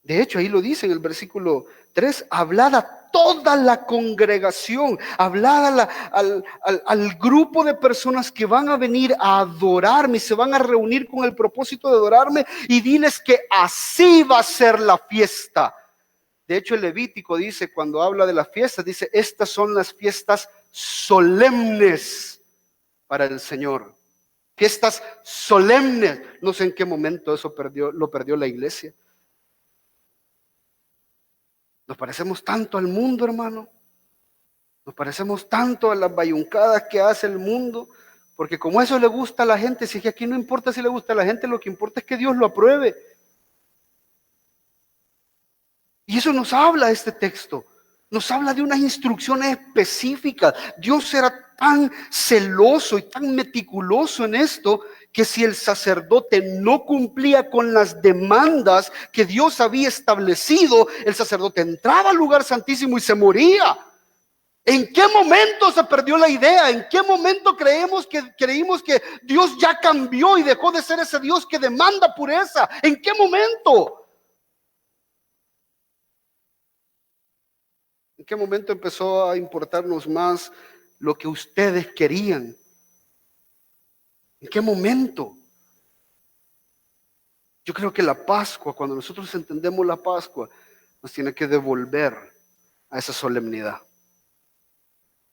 De hecho, ahí lo dice en el versículo 3, hablad a toda la congregación, hablad al grupo de personas que van a venir a adorarme, se van a reunir con el propósito de adorarme y diles que así va a ser la fiesta. De hecho, el Levítico dice, cuando habla de las fiestas, dice, estas son las fiestas solemnes para el Señor. fiestas solemnes. No sé en qué momento eso lo perdió la iglesia. Nos parecemos tanto al mundo, hermano. Nos parecemos tanto a las bayuncadas que hace el mundo, porque como eso le gusta a la gente, si es que aquí no importa si le gusta a la gente, lo que importa es que Dios lo apruebe. Y eso nos habla este texto. Nos habla de unas instrucciones específicas. Dios era tan celoso y tan meticuloso en esto que si el sacerdote no cumplía con las demandas que Dios había establecido, el sacerdote entraba al lugar santísimo y se moría. ¿En qué momento se perdió la idea? ¿En qué momento creímos que Dios ya cambió y dejó de ser ese Dios que demanda pureza? ¿En qué momento? ¿En qué momento empezó a importarnos más lo que ustedes querían? ¿En qué momento? Yo creo que la Pascua, cuando nosotros entendemos la Pascua, nos tiene que devolver a esa solemnidad.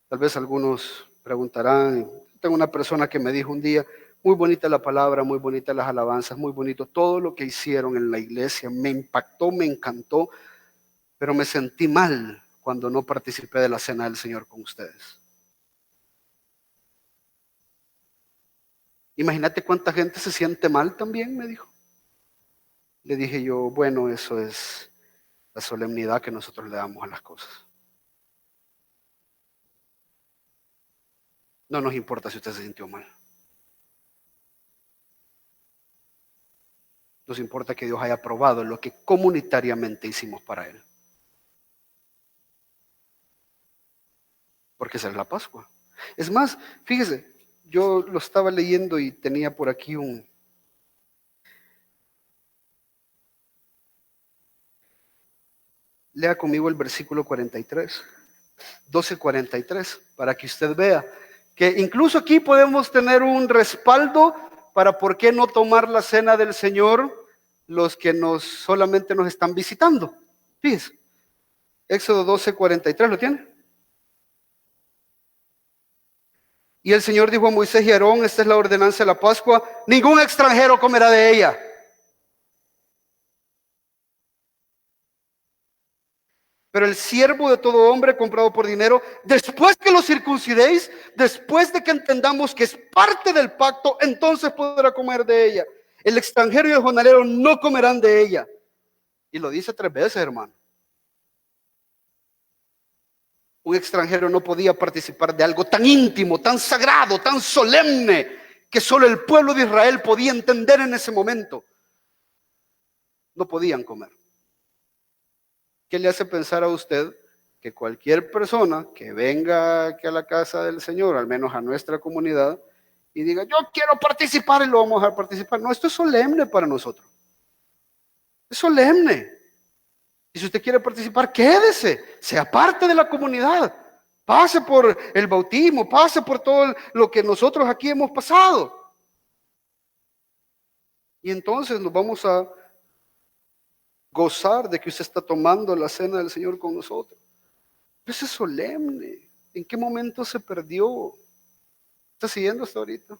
Tal vez algunos preguntarán, tengo una persona que me dijo un día, muy bonita la palabra, muy bonitas las alabanzas, muy bonito todo lo que hicieron en la iglesia, me impactó, me encantó, pero me sentí mal cuando no participé de la cena del Señor con ustedes. Imagínate cuánta gente se siente mal también, me dijo. Le dije yo, bueno, eso es la solemnidad que nosotros le damos a las cosas. No nos importa si usted se sintió mal. Nos importa que Dios haya aprobado lo que comunitariamente hicimos para Él. Porque esa es la Pascua. Es más, fíjese, yo lo estaba leyendo y tenía por aquí lea conmigo el versículo 43, 12:43, para que usted vea que incluso aquí podemos tener un respaldo para por qué no tomar la cena del Señor los que solamente nos están visitando. Fíjese, Éxodo 12:43, ¿lo tiene? Y el Señor dijo a Moisés y a Aarón, esta es la ordenanza de la Pascua, ningún extranjero comerá de ella. Pero el siervo de todo hombre comprado por dinero, después que lo circuncidéis, después de que entendamos que es parte del pacto, entonces podrá comer de ella. El extranjero y el jornalero no comerán de ella. Y lo dice 3 veces, hermano. Un extranjero no podía participar de algo tan íntimo, tan sagrado, tan solemne, que solo el pueblo de Israel podía entender en ese momento. No podían comer. ¿Qué le hace pensar a usted que cualquier persona que venga aquí a la casa del Señor, al menos a nuestra comunidad, y diga, yo quiero participar y lo vamos a participar? No, esto es solemne para nosotros. Es solemne. Y si usted quiere participar, quédese, sea parte de la comunidad. Pase por el bautismo, pase por todo lo que nosotros aquí hemos pasado. Y entonces nos vamos a gozar de que usted está tomando la cena del Señor con nosotros. Eso es solemne. ¿En qué momento se perdió? ¿Está siguiendo hasta ahorita?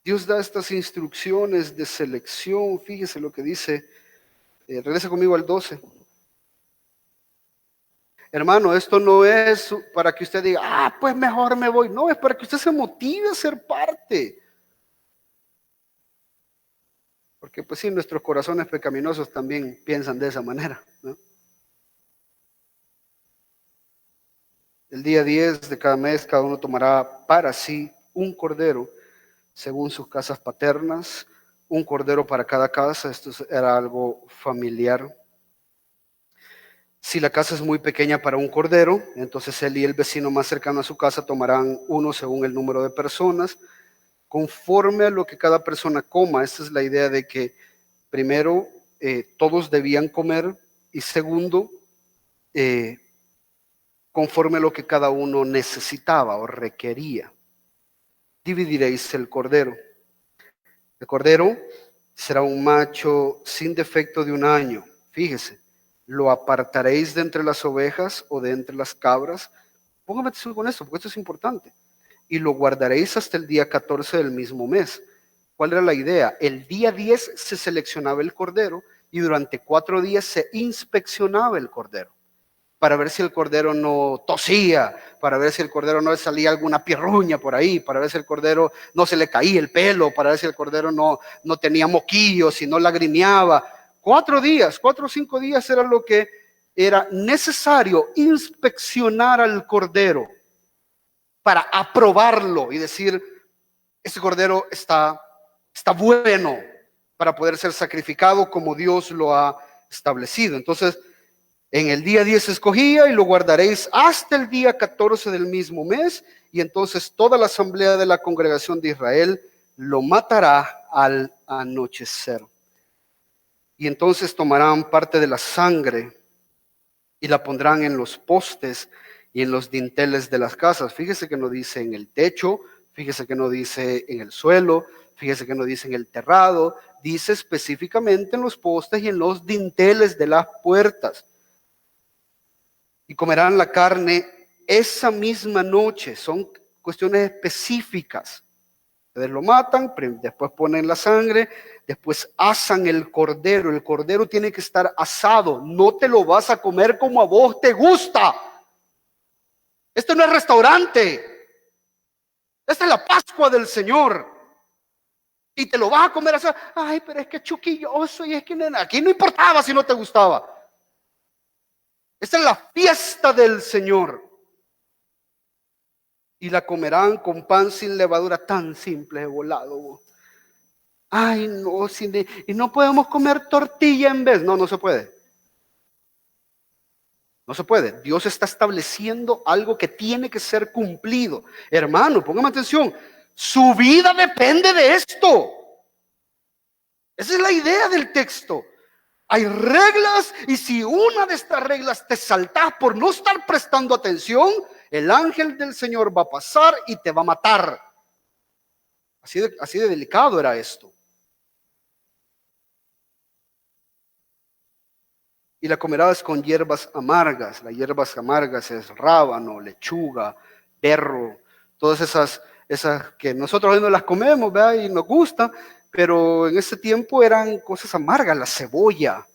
Dios da estas instrucciones de selección. Fíjese lo que dice. Regresa conmigo al 12. Hermano, esto no es para que usted diga, pues mejor me voy. No, es para que usted se motive a ser parte. Porque pues sí, nuestros corazones pecaminosos también piensan de esa manera, ¿no? El día 10 de cada mes, cada uno tomará para sí un cordero, según sus casas paternas, un cordero para cada casa. Esto era algo familiar. Si la casa es muy pequeña para un cordero, entonces él y el vecino más cercano a su casa tomarán uno según el número de personas, conforme a lo que cada persona coma. Esta es la idea de que primero todos debían comer y segundo, conforme a lo que cada uno necesitaba o requería. Dividiréis el cordero. El cordero será un macho sin defecto de 1 año. Fíjese, lo apartaréis de entre las ovejas o de entre las cabras. Póngame atención con esto, porque esto es importante. y lo guardaréis hasta el día 14 del mismo mes. ¿Cuál era la idea? El día 10 se seleccionaba el cordero y durante 4 días se inspeccionaba el cordero para ver si el cordero no tosía, para ver si el cordero no le salía alguna pierruña por ahí, para ver si el cordero no se le caía el pelo, para ver si el cordero no tenía moquillos, si no lagrimeaba. 4 días, 4 o 5 días era lo que era necesario inspeccionar al cordero para aprobarlo y decir, este cordero está bueno para poder ser sacrificado como Dios lo ha establecido. Entonces, en el día 10 se escogía y lo guardaréis hasta el día 14 del mismo mes, y entonces toda la asamblea de la congregación de Israel lo matará al anochecer. Y entonces tomarán parte de la sangre y la pondrán en los postes y en los dinteles de las casas. Fíjese que no dice en el techo, fíjese que no dice en el suelo, fíjese que no dice en el terrado, dice específicamente en los postes y en los dinteles de las puertas. Y comerán la carne esa misma noche. Son cuestiones específicas. Ustedes lo matan, después ponen la sangre, después asan el cordero. El cordero tiene que estar asado. No te lo vas a comer como a vos te gusta. Esto no es restaurante. Esta es la Pascua del Señor. Y te lo vas a comer asado. Ay, pero es que chuquilloso. Y es que aquí no importaba si no te gustaba. Esta es la fiesta del Señor. Y la comerán con pan sin levadura, tan simple de volado. Ay, no, y no podemos comer tortilla en vez. No se puede. No se puede. Dios está estableciendo algo que tiene que ser cumplido. Hermano, póngame atención. Su vida depende de esto. Esa es la idea del texto. Hay reglas, y si una de estas reglas te saltas por no estar prestando atención, el ángel del Señor va a pasar y te va a matar. Así de delicado era esto. Y la comerás con hierbas amargas. Las hierbas amargas es rábano, lechuga, berro, todas esas que nosotros hoy no las comemos, ¿verdad? Y nos gustan, pero en ese tiempo eran cosas amargas, la cebolla.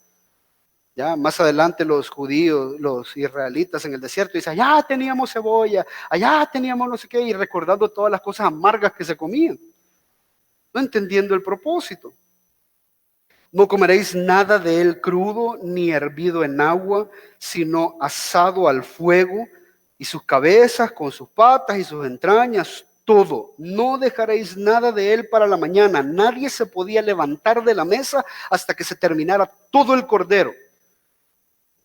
Ya más adelante los judíos, los israelitas en el desierto dicen, allá teníamos cebolla, allá teníamos no sé qué, y recordando todas las cosas amargas que se comían, no entendiendo el propósito. No comeréis nada de él crudo, ni hervido en agua, sino asado al fuego, y sus cabezas con sus patas y sus entrañas, todo. No dejaréis nada de él para la mañana. Nadie se podía levantar de la mesa hasta que se terminara todo el cordero.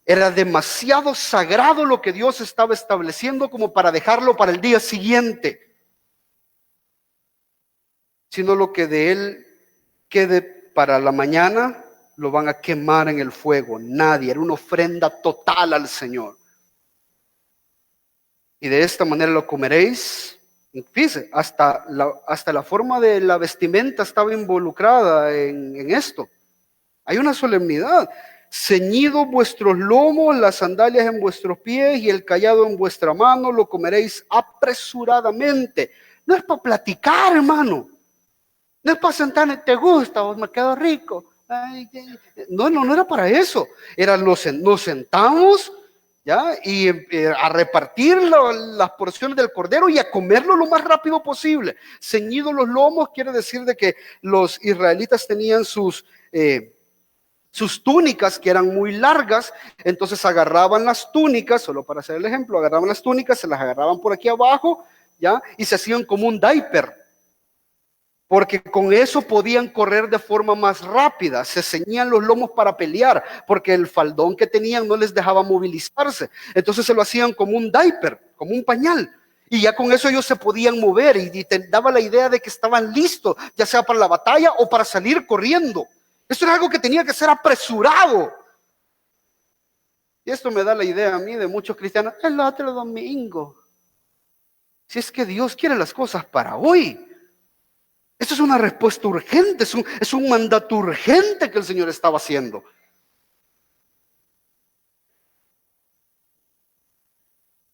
Era demasiado sagrado lo que Dios estaba estableciendo como para dejarlo para el día siguiente. Sino lo que de él quede para la mañana, lo van a quemar en el fuego. Nadie, era una ofrenda total al Señor. Y de esta manera lo comeréis. Fíjese, hasta la forma de la vestimenta estaba involucrada en esto. Hay una solemnidad. Ceñidos vuestros lomos, las sandalias en vuestros pies y el cayado en vuestra mano, lo comeréis apresuradamente. No es para platicar, hermano. No es para sentarme, ¿te gusta? ¿O me quedo rico? Ay, no era para eso. Nos sentamos, ¿ya? Y a repartir las porciones del cordero y a comerlo lo más rápido posible. Ceñidos los lomos quiere decir de que los israelitas tenían sus túnicas que eran muy largas, entonces agarraban las túnicas, solo para hacer el ejemplo, agarraban las túnicas, se las agarraban por aquí abajo, ¿ya? Y se hacían como un diaper, porque con eso podían correr de forma más rápida. Se ceñían los lomos para pelear, porque el faldón que tenían no les dejaba movilizarse, entonces se lo hacían como un diaper, como un pañal. Y ya con eso ellos se podían mover y te daba la idea de que estaban listos, ya sea para la batalla o para salir corriendo. Esto era algo que tenía que ser apresurado. Y esto me da la idea a mí de muchos cristianos, el otro domingo. Si es que Dios quiere las cosas para hoy. Esto es una respuesta urgente, es un mandato urgente que el Señor estaba haciendo.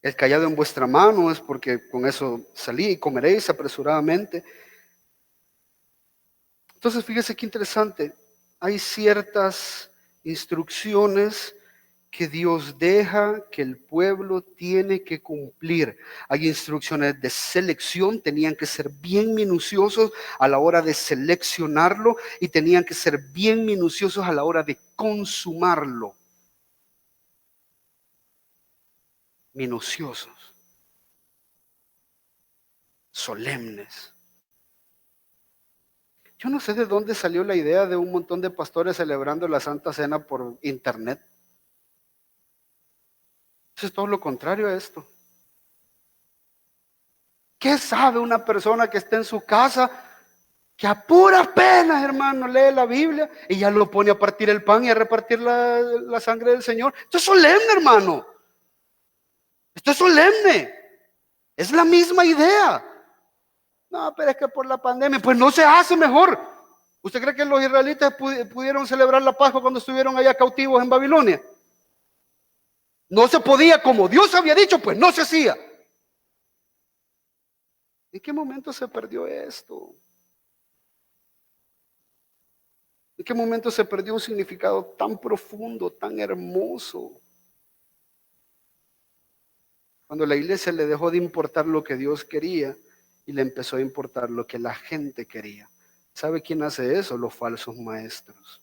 El cayado en vuestra mano es porque con eso salí y comeréis apresuradamente. Entonces, fíjese qué interesante. Hay ciertas instrucciones que Dios deja que el pueblo tiene que cumplir. Hay instrucciones de selección, tenían que ser bien minuciosos a la hora de seleccionarlo y tenían que ser bien minuciosos a la hora de consumarlo. Minuciosos, solemnes. Yo no sé de dónde salió la idea de un montón de pastores celebrando la Santa Cena por internet. Eso es todo lo contrario a esto. ¿Qué sabe una persona que está en su casa que a puras penas, hermano, lee la Biblia y ya lo pone a partir el pan y a repartir la sangre del Señor? Esto es solemne, hermano. Esto es solemne. Es la misma idea. No, pero es que por la pandemia, pues no se hace mejor. ¿Usted cree que los israelitas pudieron celebrar la Pascua cuando estuvieron allá cautivos en Babilonia? No se podía, como Dios había dicho, pues no se hacía. ¿En qué momento se perdió esto? ¿En qué momento se perdió un significado tan profundo, tan hermoso? Cuando la iglesia le dejó de importar lo que Dios quería y le empezó a importar lo que la gente quería. ¿Sabe quién hace eso? Los falsos maestros.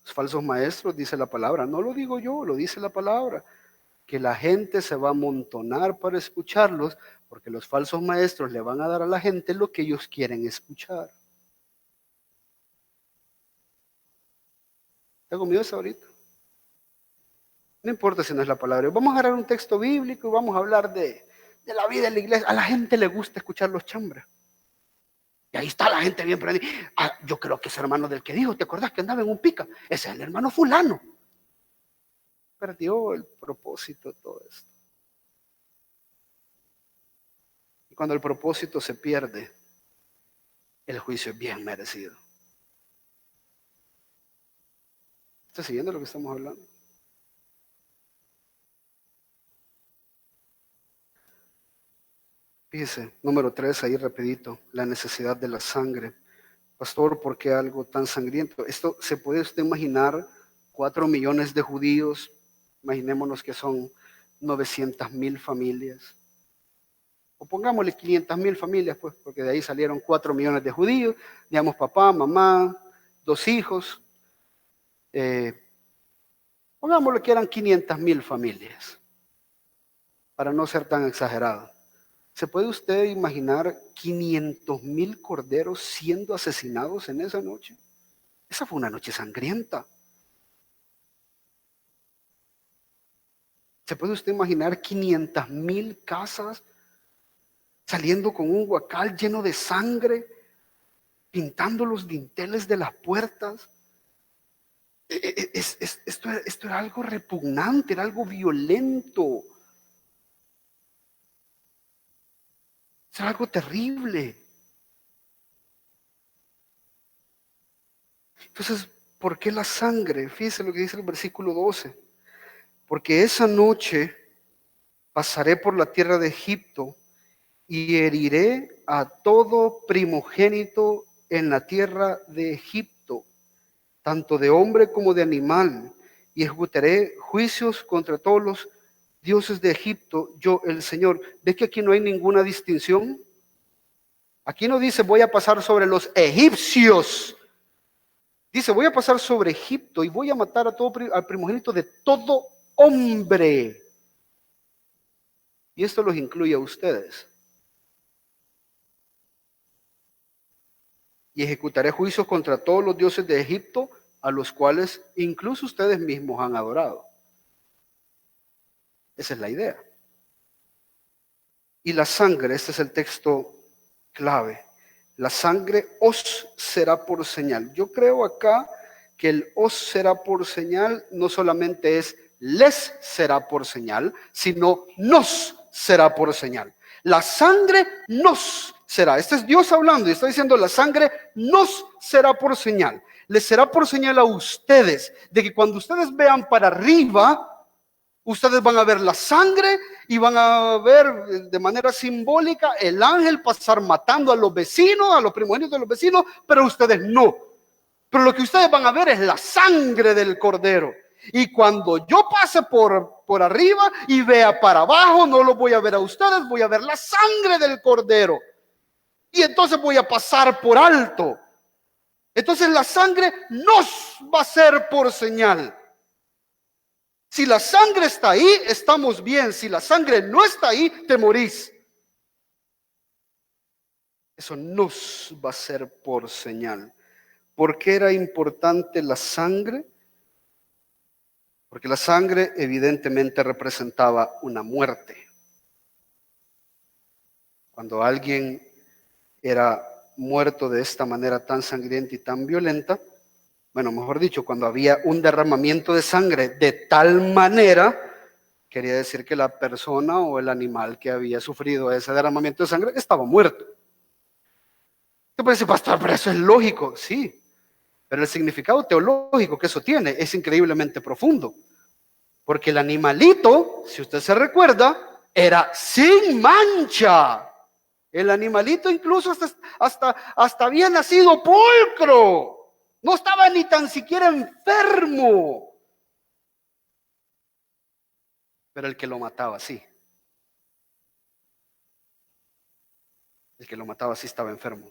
Los falsos maestros, dice la palabra, no lo digo yo, lo dice la palabra, que la gente se va a amontonar para escucharlos porque los falsos maestros le van a dar a la gente lo que ellos quieren escuchar. ¿Está conmigo eso ahorita? No importa si no es la palabra. Vamos a agarrar un texto bíblico y vamos a hablar de la vida en la iglesia. A la gente le gusta escuchar los chambres. Y ahí está la gente bien prendida. Ah, yo creo que es hermano del que dijo, ¿te acordás que andaba en un pica? Ese es el hermano fulano. Perdió el propósito de todo esto. Y cuando el propósito se pierde, el juicio es bien merecido. ¿Está siguiendo lo que estamos hablando? Fíjese, número 3, ahí rapidito, la necesidad de la sangre. Pastor, ¿por qué algo tan sangriento? Esto se puede usted imaginar, 4 millones de judíos, imaginémonos que son 900,000 familias. O pongámosle 500,000 familias, pues, porque de ahí salieron 4 millones de judíos, digamos papá, mamá, 2 hijos. Pongámosle que eran 500,000 familias, para no ser tan exagerado. ¿Se puede usted imaginar 500,000 corderos siendo asesinados en esa noche? Esa fue una noche sangrienta. ¿Se puede usted imaginar 500,000 casas saliendo con un huacal lleno de sangre, pintando los dinteles de las puertas? Esto era algo repugnante, era algo violento. Es algo terrible. Entonces, ¿por qué la sangre? Fíjese lo que dice el versículo 12. Porque esa noche pasaré por la tierra de Egipto y heriré a todo primogénito en la tierra de Egipto, tanto de hombre como de animal, y ejecutaré juicios contra todos los dioses de Egipto, yo el Señor. ¿Ves que aquí no hay ninguna distinción? Aquí no dice voy a pasar sobre los egipcios. Dice voy a pasar sobre Egipto y voy a matar a todo, al primogénito de todo hombre. Y esto los incluye a ustedes. Y ejecutaré juicios contra todos los dioses de Egipto, a los cuales incluso ustedes mismos han adorado. Esa es la idea. Y la sangre, este es el texto clave. La sangre os será por señal. Yo creo acá que el os será por señal no solamente es les será por señal, sino nos será por señal. La sangre nos será. Este es Dios hablando y está diciendo la sangre nos será por señal. Les será por señal a ustedes de que cuando ustedes vean para arriba, Ustedes van a ver la sangre y van a ver de manera simbólica el ángel pasar matando a los vecinos, a los primogénitos de los vecinos, pero ustedes no. Pero lo que ustedes van a ver es la sangre del cordero. Y cuando yo pase por arriba y vea para abajo, no lo voy a ver a ustedes, voy a ver la sangre del cordero. Y entonces voy a pasar por alto. Entonces la sangre nos va a ser por señal. Si la sangre está ahí, estamos bien. Si la sangre no está ahí, te morís. Eso nos va a ser por señal. ¿Por qué era importante la sangre? Porque la sangre evidentemente representaba una muerte. Cuando alguien era muerto de esta manera tan sangrienta y tan violenta, bueno, mejor dicho, cuando había un derramamiento de sangre de tal manera, quería decir que la persona o el animal que había sufrido ese derramamiento de sangre estaba muerto. Usted puede decir, pastor, pero eso es lógico. Sí, pero el significado teológico que eso tiene es increíblemente profundo. Porque el animalito, si usted se recuerda, era sin mancha. El animalito incluso hasta había nacido pulcro. No estaba ni tan siquiera enfermo. Pero el que lo mataba, sí. El que lo mataba sí estaba enfermo.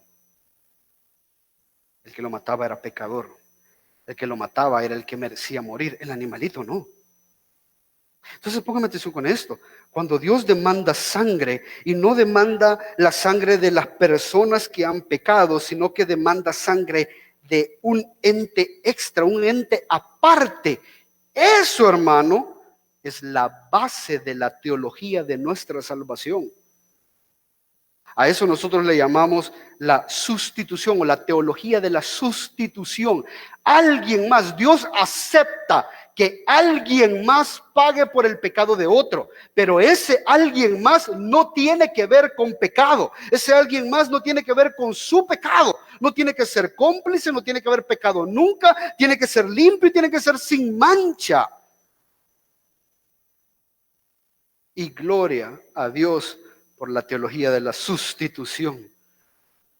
El que lo mataba era pecador. El que lo mataba era el que merecía morir. El animalito no. Entonces póngame atención con esto. Cuando Dios demanda sangre, y no demanda la sangre de las personas que han pecado, sino que demanda sangre de un ente extra, un ente aparte. Eso, hermano, es la base de la teología de nuestra salvación. A eso nosotros le llamamos la sustitución o la teología de la sustitución. Alguien más, Dios acepta que alguien más pague por el pecado de otro, pero ese alguien más no tiene que ver con pecado. Ese alguien más no tiene que ver con su pecado. No tiene que ser cómplice, no tiene que haber pecado nunca, tiene que ser limpio y tiene que ser sin mancha. Y gloria a Dios por la teología de la sustitución.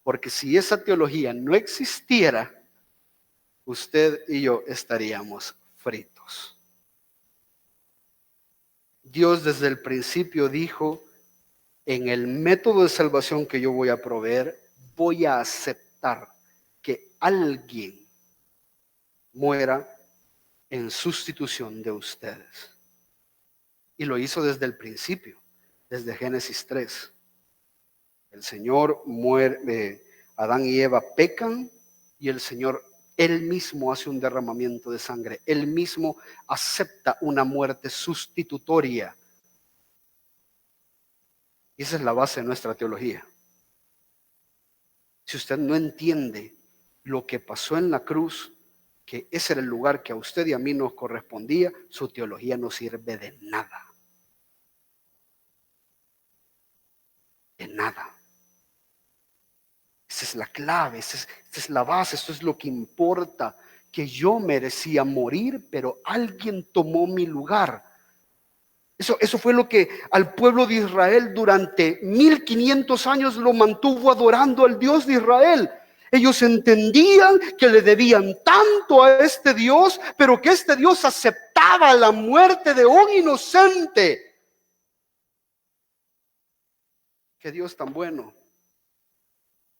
Porque si esa teología no existiera, usted y yo estaríamos fritos. Dios desde el principio dijo, en el método de salvación que yo voy a proveer, voy a aceptar que alguien muera en sustitución de ustedes. Y lo hizo desde el principio, desde Génesis 3. El Señor muere, Adán y Eva pecan y el Señor, Él mismo hace un derramamiento de sangre. Él mismo acepta una muerte sustitutoria. Y esa es la base de nuestra teología. Si usted no entiende lo que pasó en la cruz, que ese era el lugar que a usted y a mí nos correspondía, su teología no sirve de nada. De nada. Esa es la clave, esa es la base, esto es lo que importa, que yo merecía morir, pero alguien tomó mi lugar. Eso fue lo que al pueblo de Israel durante 1500 años lo mantuvo adorando al Dios de Israel. Ellos entendían que le debían tanto a este Dios, pero que este Dios aceptaba la muerte de un inocente. Qué Dios tan bueno.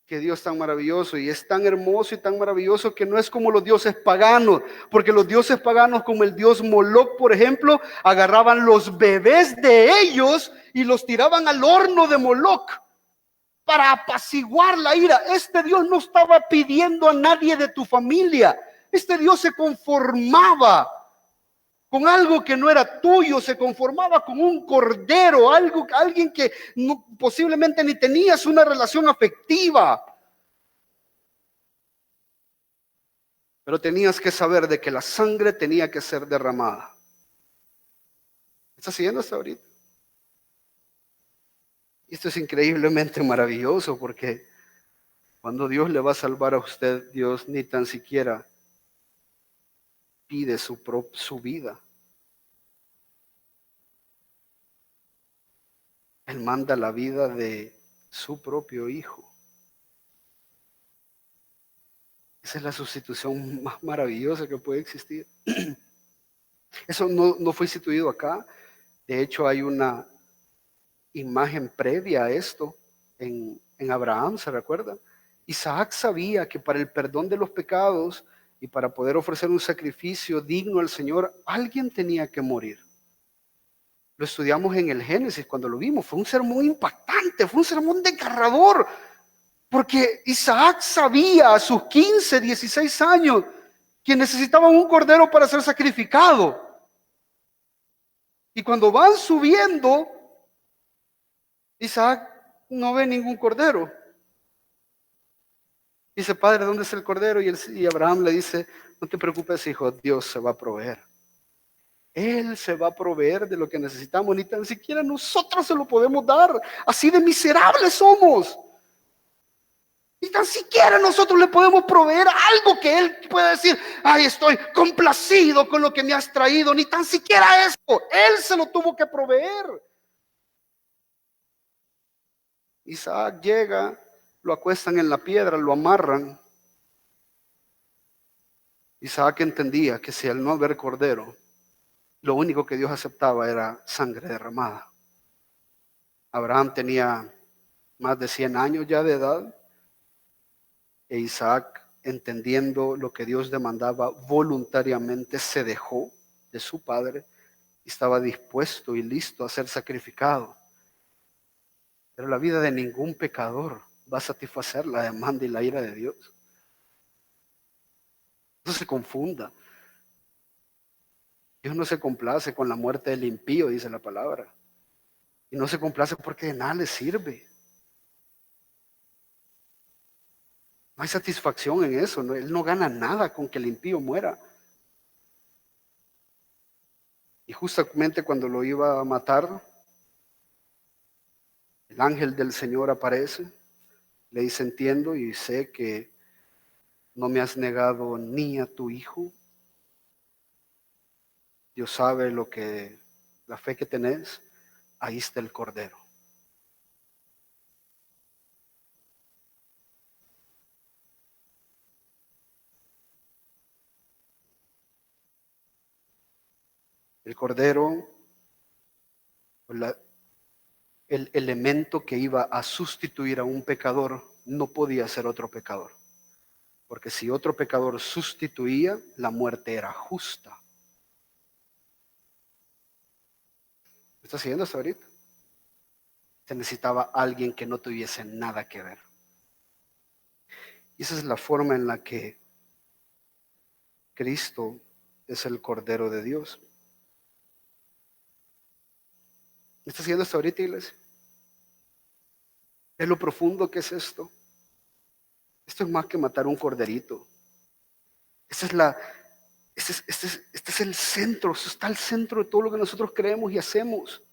Qué Dios tan maravilloso, y es tan hermoso y tan maravilloso que no es como los dioses paganos, porque los dioses paganos como el dios Moloch, por ejemplo, agarraban los bebés de ellos y los tiraban al horno de Moloch para apaciguar la ira. Este Dios no estaba pidiendo a nadie de tu familia, este Dios se conformaba con algo que no era tuyo, se conformaba con un cordero, alguien que no, posiblemente ni tenías una relación afectiva. Pero tenías que saber de que la sangre tenía que ser derramada. ¿Está siguiendo hasta ahorita? Y esto es increíblemente maravilloso porque cuando Dios le va a salvar a usted, Dios ni tan siquiera pide su vida. Él manda la vida de su propio hijo. Esa es la sustitución más maravillosa que puede existir. Eso no fue instituido acá. De hecho, hay una imagen previa a esto en Abraham, ¿se recuerda? Isaac sabía que para el perdón de los pecados y para poder ofrecer un sacrificio digno al Señor, alguien tenía que morir. Lo estudiamos en el Génesis cuando lo vimos. Fue un sermón impactante, fue un sermón desgarrador, porque Isaac sabía a sus 15, 16 años que necesitaban un cordero para ser sacrificado. Y cuando van subiendo, Isaac no ve ningún cordero. Dice, padre, ¿dónde está el cordero? Y Abraham le dice, no te preocupes, hijo, Dios se va a proveer. Él se va a proveer de lo que necesitamos, ni tan siquiera nosotros se lo podemos dar. Así de miserables somos. Ni tan siquiera nosotros le podemos proveer algo que Él pueda decir, ay, estoy complacido con lo que me has traído. Ni tan siquiera eso. Él se lo tuvo que proveer. Isaac llega, lo acuestan en la piedra, lo amarran. Isaac entendía que si al no haber cordero, lo único que Dios aceptaba era sangre derramada. Abraham tenía más de 100 años ya de edad. E Isaac, entendiendo lo que Dios demandaba, voluntariamente se dejó de su padre y estaba dispuesto y listo a ser sacrificado. Pero la vida de ningún pecador va a satisfacer la demanda y la ira de Dios. No se confunda. Dios no se complace con la muerte del impío, dice la palabra. Y no se complace porque de nada le sirve. No hay satisfacción en eso. Él no gana nada con que el impío muera. Y justamente cuando lo iba a matar, el ángel del Señor aparece. Le dice, entiendo y sé que no me has negado ni a tu hijo. Dios sabe la fe que tenés. Ahí está el cordero. El cordero, el elemento que iba a sustituir a un pecador, no podía ser otro pecador. Porque si otro pecador sustituía, la muerte era justa. ¿Me está siguiendo hasta ahorita? Se necesitaba alguien que no tuviese nada que ver. Y esa es la forma en la que Cristo es el Cordero de Dios. ¿Me está siguiendo hasta ahorita, iglesia? ¿Es lo profundo que es esto? Esto es más que matar un corderito. Este es el centro, eso está al centro de todo lo que nosotros creemos y hacemos.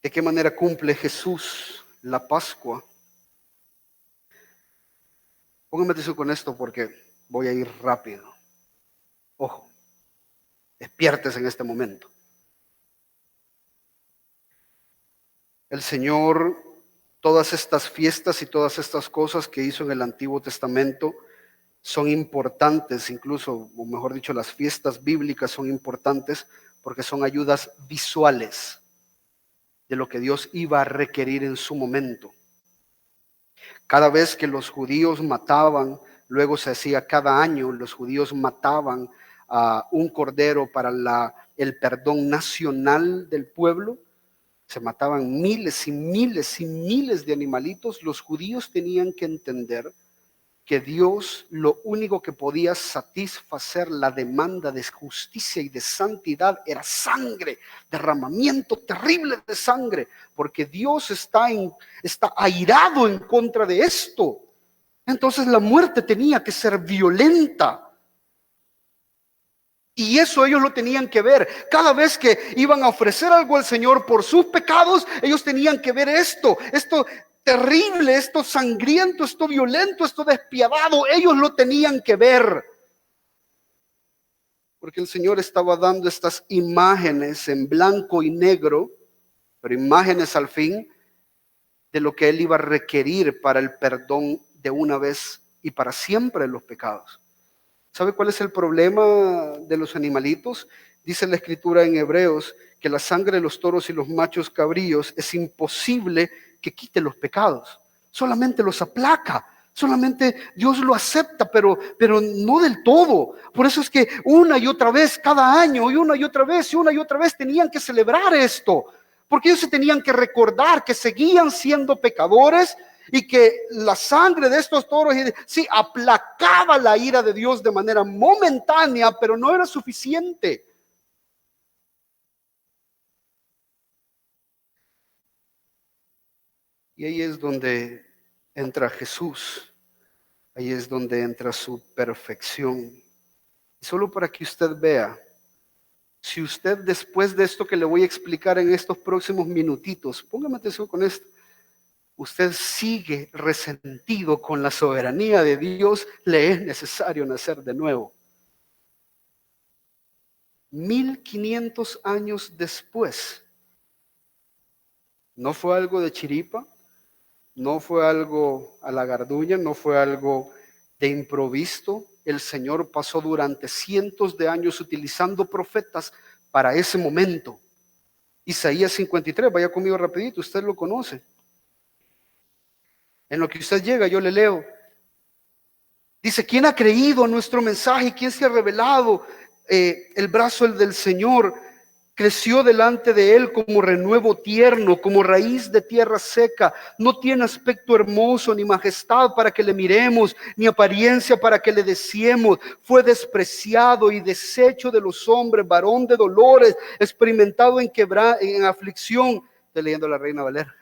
¿De qué manera cumple Jesús la Pascua? Póngame atención con esto porque voy a ir rápido. Ojo, despiertes en este momento. El Señor, todas estas fiestas y todas estas cosas que hizo en el Antiguo Testamento son importantes, incluso, o mejor dicho, las fiestas bíblicas son importantes porque son ayudas visuales de lo que Dios iba a requerir en su momento. Cada vez que los judíos mataban, luego se hacía cada año, los judíos mataban a un cordero para el perdón nacional del pueblo. Se mataban miles y miles y miles de animalitos. Los judíos tenían que entender que Dios lo único que podía satisfacer la demanda de justicia y de santidad era sangre, derramamiento terrible de sangre, porque Dios está airado en contra de esto. Entonces la muerte tenía que ser violenta. Y eso ellos lo tenían que ver. Cada vez que iban a ofrecer algo al Señor por sus pecados, ellos tenían que ver esto terrible, esto sangriento, esto violento, esto despiadado. Ellos lo tenían que ver. porque el Señor estaba dando estas imágenes en blanco y negro, pero imágenes al fin de lo que Él iba a requerir para el perdón de una vez y para siempre de los pecados. ¿Sabe cuál es el problema de los animalitos? Dice la Escritura en Hebreos que la sangre de los toros y los machos cabríos es imposible que quite los pecados, solamente los aplaca. Solamente Dios lo acepta, pero no del todo. Por eso es que una y otra vez, cada año, y una y otra vez, y una y otra vez tenían que celebrar esto. Porque ellos se tenían que recordar que seguían siendo pecadores y que la sangre de estos toros, sí, aplacaba la ira de Dios de manera momentánea, pero no era suficiente. Y ahí es donde entra Jesús. Ahí es donde entra su perfección. Y solo para que usted vea, si usted después de esto que le voy a explicar en estos próximos minutitos, póngame atención con esto, usted sigue resentido con la soberanía de Dios, le es necesario nacer de nuevo. 1500 años después, no fue algo de chiripa, no fue algo a la garduña, no fue algo de improviso. El Señor pasó durante cientos de años utilizando profetas para ese momento. Isaías 53, vaya conmigo rapidito, usted lo conoce. En lo que usted llega, yo le leo. Dice, ¿quién ha creído a nuestro mensaje? ¿Quién se ha revelado? El brazo del Señor creció delante de él como renuevo tierno, como raíz de tierra seca. No tiene aspecto hermoso, ni majestad para que le miremos, ni apariencia para que le deseemos. Fue despreciado y deshecho de los hombres, varón de dolores, experimentado en aflicción. Estoy leyendo la Reina Valera.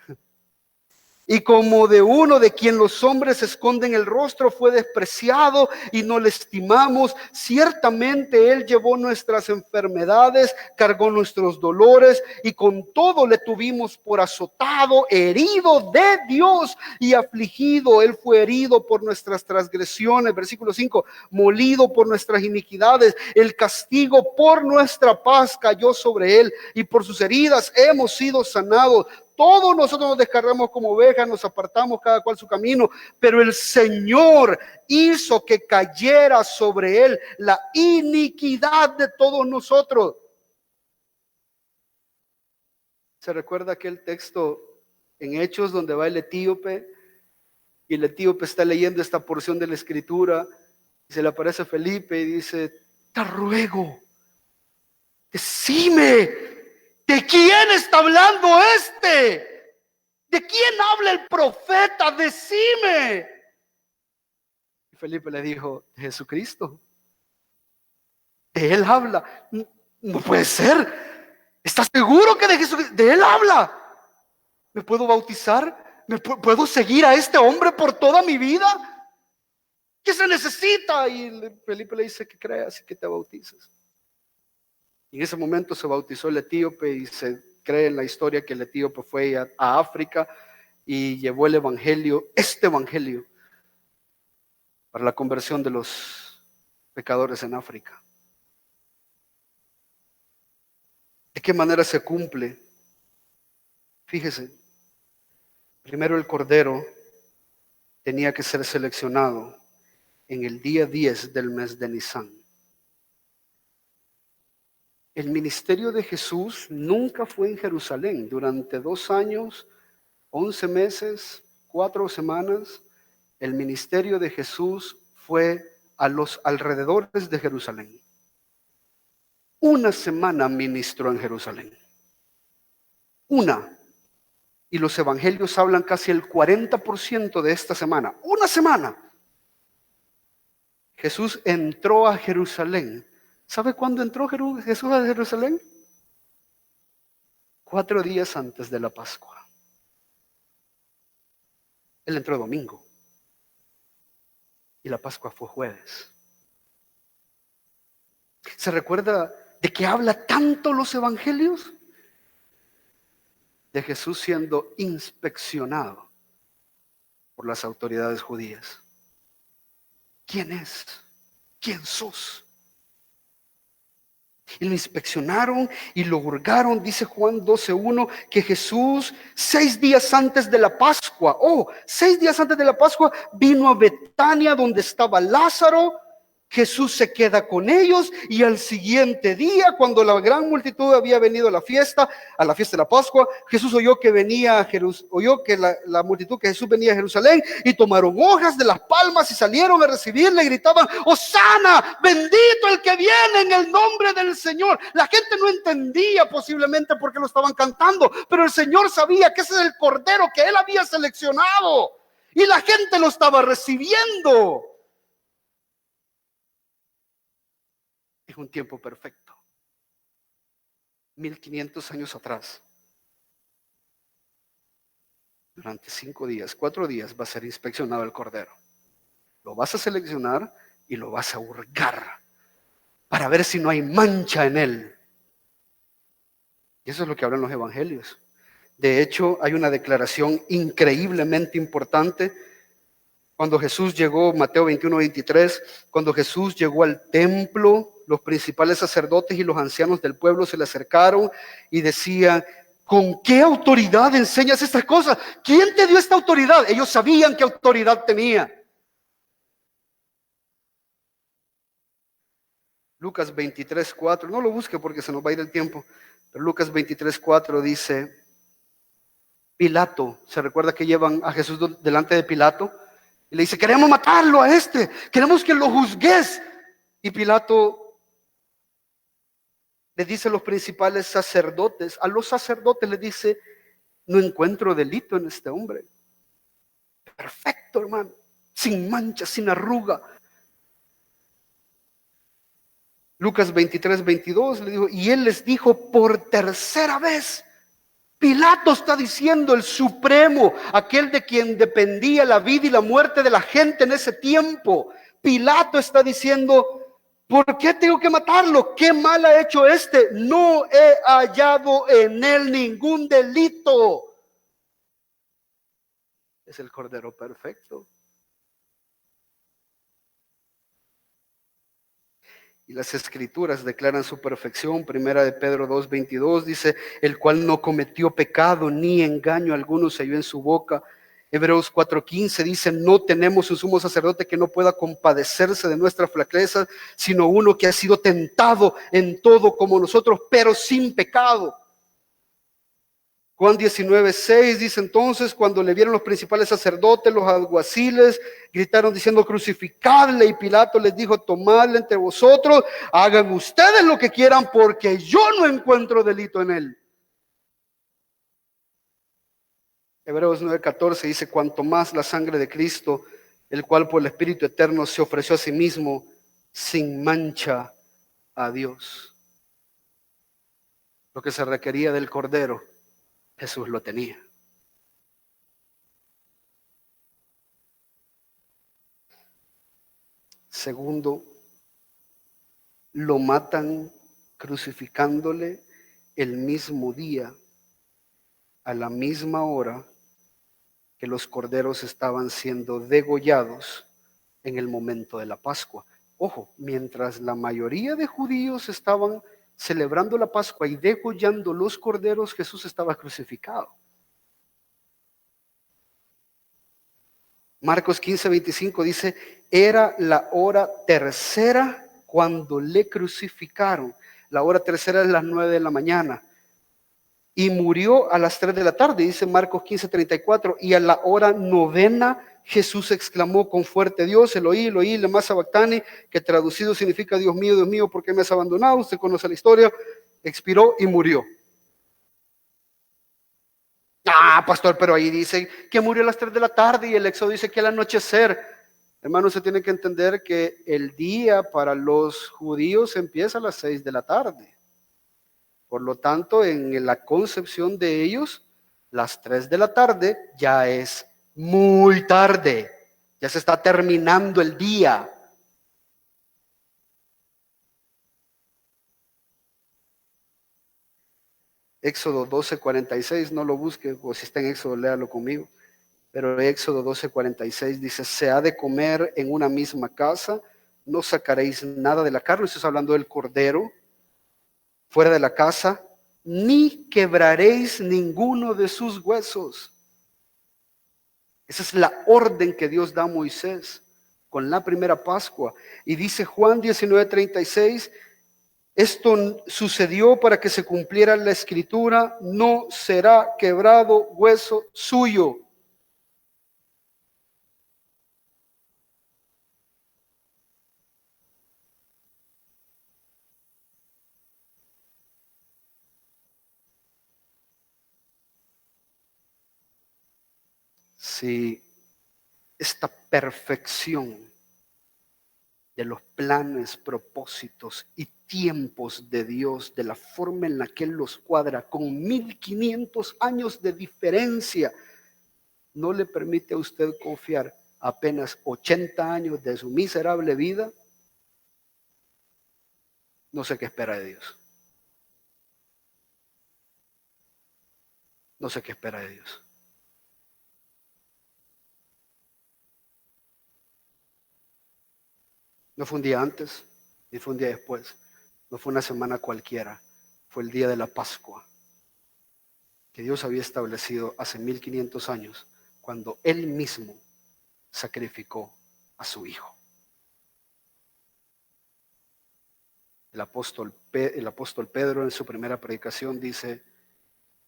Y como de uno de quien los hombres esconden el rostro, fue despreciado y no le estimamos. Ciertamente Él llevó nuestras enfermedades, cargó nuestros dolores y con todo le tuvimos por azotado, herido de Dios y afligido. Él fue herido por nuestras transgresiones. Versículo 5, molido por nuestras iniquidades. El castigo por nuestra paz cayó sobre Él y por sus heridas hemos sido sanados. Todos nosotros nos descargamos como ovejas, nos apartamos cada cual su camino, pero el Señor hizo que cayera sobre él la iniquidad de todos nosotros. ¿Se recuerda aquel texto en Hechos donde va el etíope y el etíope está leyendo esta porción de la Escritura y se le aparece a Felipe y dice, te ruego, decime, ¿de quién está hablando este? ¿De quién habla el profeta? Decime. Y Felipe le dijo, de Jesucristo. De él habla. No puede ser. ¿Estás seguro que de Jesucristo? De él habla. ¿Me puedo bautizar? ¿Puedo seguir a este hombre por toda mi vida? ¿Qué se necesita? Y Felipe le dice que creas y que te bautices. Y en ese momento se bautizó el etíope y se cree en la historia que el etíope fue a África y llevó el evangelio, este evangelio, para la conversión de los pecadores en África. ¿De qué manera se cumple? Fíjese, primero el cordero tenía que ser seleccionado en el día 10 del mes de Nisan. El ministerio de Jesús nunca fue en Jerusalén. Durante 2 años, 11 meses, 4 semanas, el ministerio de Jesús fue a los alrededores de Jerusalén. 1 semana ministró en Jerusalén. 1. Y los evangelios hablan casi el 40% de esta semana. 1 semana. Jesús entró a Jerusalén. ¿Sabe cuándo entró Jesús a Jerusalén? 4 días antes de la Pascua. Él entró domingo. Y la Pascua fue jueves. ¿Se recuerda de qué habla tanto los evangelios? De Jesús siendo inspeccionado por las autoridades judías. ¿Quién es? ¿Quién sos? Y lo inspeccionaron y lo hurgaron. Dice Juan 12:1 que Jesús 6 días antes de la Pascua, 6 días antes de la Pascua, vino a Betania donde estaba Lázaro. Jesús se queda con ellos y al siguiente día, cuando la gran multitud había venido a la fiesta de la Pascua, Jesús oyó que la multitud, que Jesús venía a Jerusalén, y tomaron hojas de las palmas y salieron a recibirle y gritaban: Hosana, bendito el que viene en el nombre del Señor. La gente no entendía posiblemente por qué lo estaban cantando, pero el Señor sabía que ese es el cordero que él había seleccionado y la gente lo estaba recibiendo. Es un tiempo perfecto. 1500 años atrás. Durante 5 días, 4 días va a ser inspeccionado el cordero. Lo vas a seleccionar y lo vas a hurgar para ver si no hay mancha en él. Y eso es lo que hablan los evangelios. De hecho, hay una declaración increíblemente importante. Cuando Jesús llegó, Mateo 21:23, cuando Jesús llegó al templo, los principales sacerdotes y los ancianos del pueblo se le acercaron y decían: ¿con qué autoridad enseñas estas cosas? ¿Quién te dio esta autoridad? Ellos sabían qué autoridad tenía. Lucas 23:4, no lo busque porque se nos va a ir el tiempo, pero Lucas 23:4 dice: Pilato, ¿se recuerda que llevan a Jesús delante de Pilato? Y le dice: queremos matarlo a este, queremos que lo juzgues. Y Pilato le dice a los principales sacerdotes, les dice: no encuentro delito en este hombre. Perfecto, hermano, sin mancha, sin arruga. Lucas 23:22 le dijo, y él les dijo por tercera vez. Pilato está diciendo, el supremo, aquel de quien dependía la vida y la muerte de la gente en ese tiempo. Pilato está diciendo: ¿por qué tengo que matarlo? ¿Qué mal ha hecho este? No he hallado en él ningún delito. Es el Cordero perfecto. Y las Escrituras declaran su perfección. Primera de Pedro 2:22 dice: el cual no cometió pecado ni engaño alguno se halló en su boca. Hebreos 4:15 dice: no tenemos un sumo sacerdote que no pueda compadecerse de nuestra flaqueza, sino uno que ha sido tentado en todo como nosotros, pero sin pecado. Juan 19:6 dice: entonces cuando le vieron los principales sacerdotes, los alguaciles, gritaron diciendo: crucificadle. Y Pilato les dijo: tomadle entre vosotros, hagan ustedes lo que quieran, porque yo no encuentro delito en él. Hebreos 9:14 dice: cuanto más la sangre de Cristo, el cual por el Espíritu eterno se ofreció a sí mismo sin mancha a Dios. Lo que se requería del Cordero, Jesús lo tenía. Segundo, lo matan crucificándole el mismo día, a la misma hora que los corderos estaban siendo degollados en el momento de la Pascua. Ojo, mientras la mayoría de judíos estaban celebrando la Pascua y degollando los corderos, Jesús estaba crucificado. Marcos 15:25 dice: era la hora tercera cuando le crucificaron. La hora tercera es las 9 de la mañana. Y murió a las 3 de la tarde, dice Marcos 15:34. Y a la hora novena Jesús exclamó con fuerte: Dios, Eloí, Eloí, lema sabactani, que traducido significa: Dios mío, ¿por qué me has abandonado? Usted conoce la historia. Expiró y murió. Pastor, pero ahí dice que murió a las 3 de la tarde y el Éxodo dice que al anochecer. Hermano, se tiene que entender que el día para los judíos empieza a las 6 de la tarde. Por lo tanto, en la concepción de ellos, las 3 de la tarde ya es muy tarde. Ya se está terminando el día. Éxodo 12:46, no lo busque, o si está en Éxodo, léalo conmigo. Pero Éxodo 12:46 dice: se ha de comer en una misma casa, no sacaréis nada de la carne. Esto está hablando del cordero. fuera de la casa, ni quebraréis ninguno de sus huesos. Esa es la orden que Dios da a Moisés con la primera Pascua. Y dice Juan 19:36, esto sucedió para que se cumpliera la escritura, no será quebrado hueso suyo. Si esta perfección de los planes, propósitos y tiempos de Dios, de la forma en la que Él los cuadra, con 1500 años de diferencia, no le permite a usted confiar apenas 80 años de su miserable vida, no sé qué espera de Dios. No sé qué espera de Dios. No fue un día antes, ni fue un día después. No fue una semana cualquiera. Fue el día de la Pascua, que Dios había establecido hace 1500 años, cuando Él mismo sacrificó a su Hijo. El apóstol Pedro en su primera predicación dice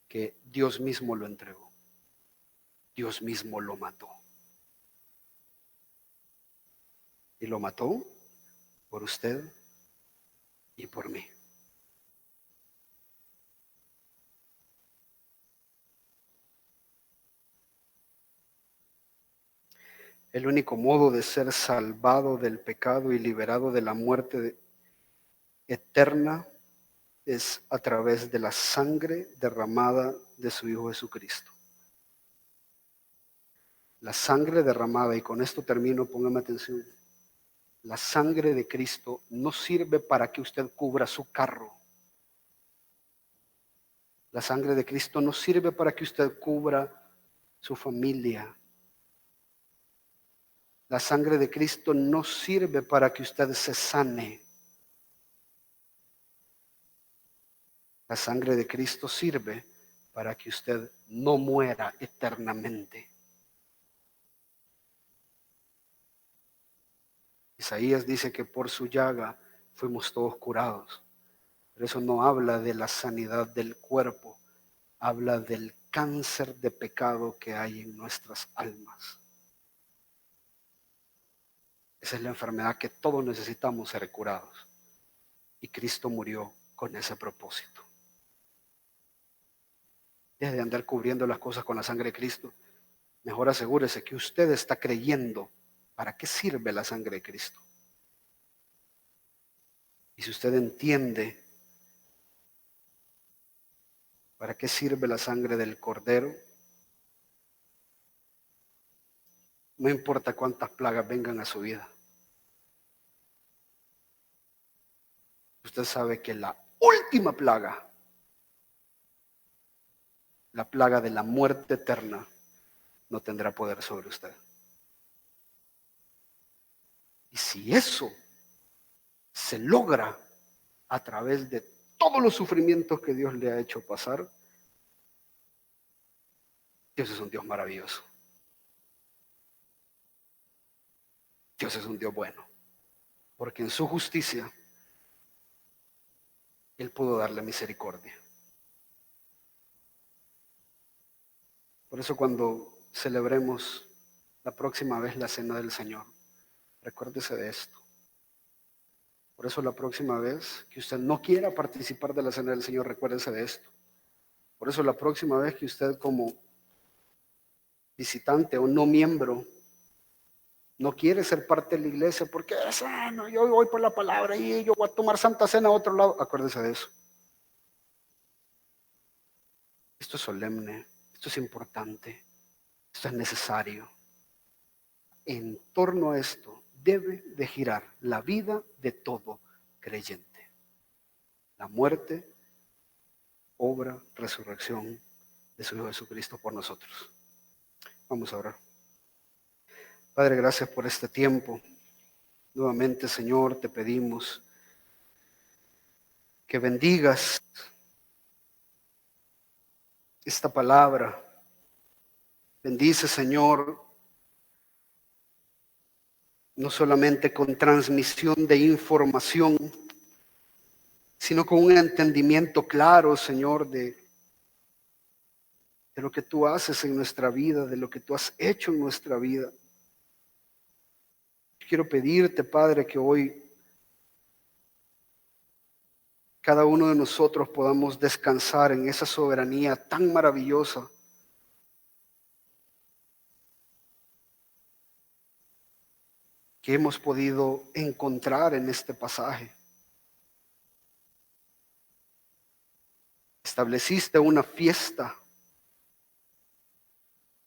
que Dios mismo lo entregó. Dios mismo lo mató. Y lo mató por usted y por mí. El único modo de ser salvado del pecado y liberado de la muerte eterna es a través de la sangre derramada de su Hijo Jesucristo. La sangre derramada, y con esto termino, póngame atención. La sangre de Cristo no sirve para que usted cubra su carro. La sangre de Cristo no sirve para que usted cubra su familia. La sangre de Cristo no sirve para que usted se sane. La sangre de Cristo sirve para que usted no muera eternamente. Isaías dice que por su llaga fuimos todos curados. Pero eso no habla de la sanidad del cuerpo, habla del cáncer de pecado que hay en nuestras almas. Esa es la enfermedad que todos necesitamos ser curados. Y Cristo murió con ese propósito. Deje de andar cubriendo las cosas con la sangre de Cristo. Mejor asegúrese que usted está creyendo para qué sirve la sangre de Cristo. Y si usted entiende para qué sirve la sangre del Cordero, no importa cuántas plagas vengan a su vida. Usted sabe que la última plaga, la plaga de la muerte eterna, no tendrá poder sobre usted. Y si eso se logra a través de todos los sufrimientos que Dios le ha hecho pasar, Dios es un Dios maravilloso. Dios es un Dios bueno. Porque en su justicia, Él pudo darle misericordia. Por eso cuando celebremos la próxima vez la cena del Señor, recuérdese de esto. Por eso la próxima vez que usted no quiera participar de la cena del Señor, recuérdese de esto. Por eso la próxima vez que usted como visitante o no miembro no quiere ser parte de la iglesia porque no, yo voy por la palabra y yo voy a tomar Santa Cena a otro lado, acuérdese de eso. Esto es solemne, esto es importante, esto es necesario. En torno a esto debe de girar la vida de todo creyente. La muerte, obra, resurrección de su Hijo Jesucristo por nosotros. Vamos a orar. Padre, gracias por este tiempo. Nuevamente, Señor, te pedimos que bendigas esta palabra. Bendice, Señor, no solamente con transmisión de información, sino con un entendimiento claro, Señor, de lo que tú haces en nuestra vida, de lo que tú has hecho en nuestra vida. Quiero pedirte, Padre, que hoy cada uno de nosotros podamos descansar en esa soberanía tan maravillosa que hemos podido encontrar en este pasaje. Estableciste una fiesta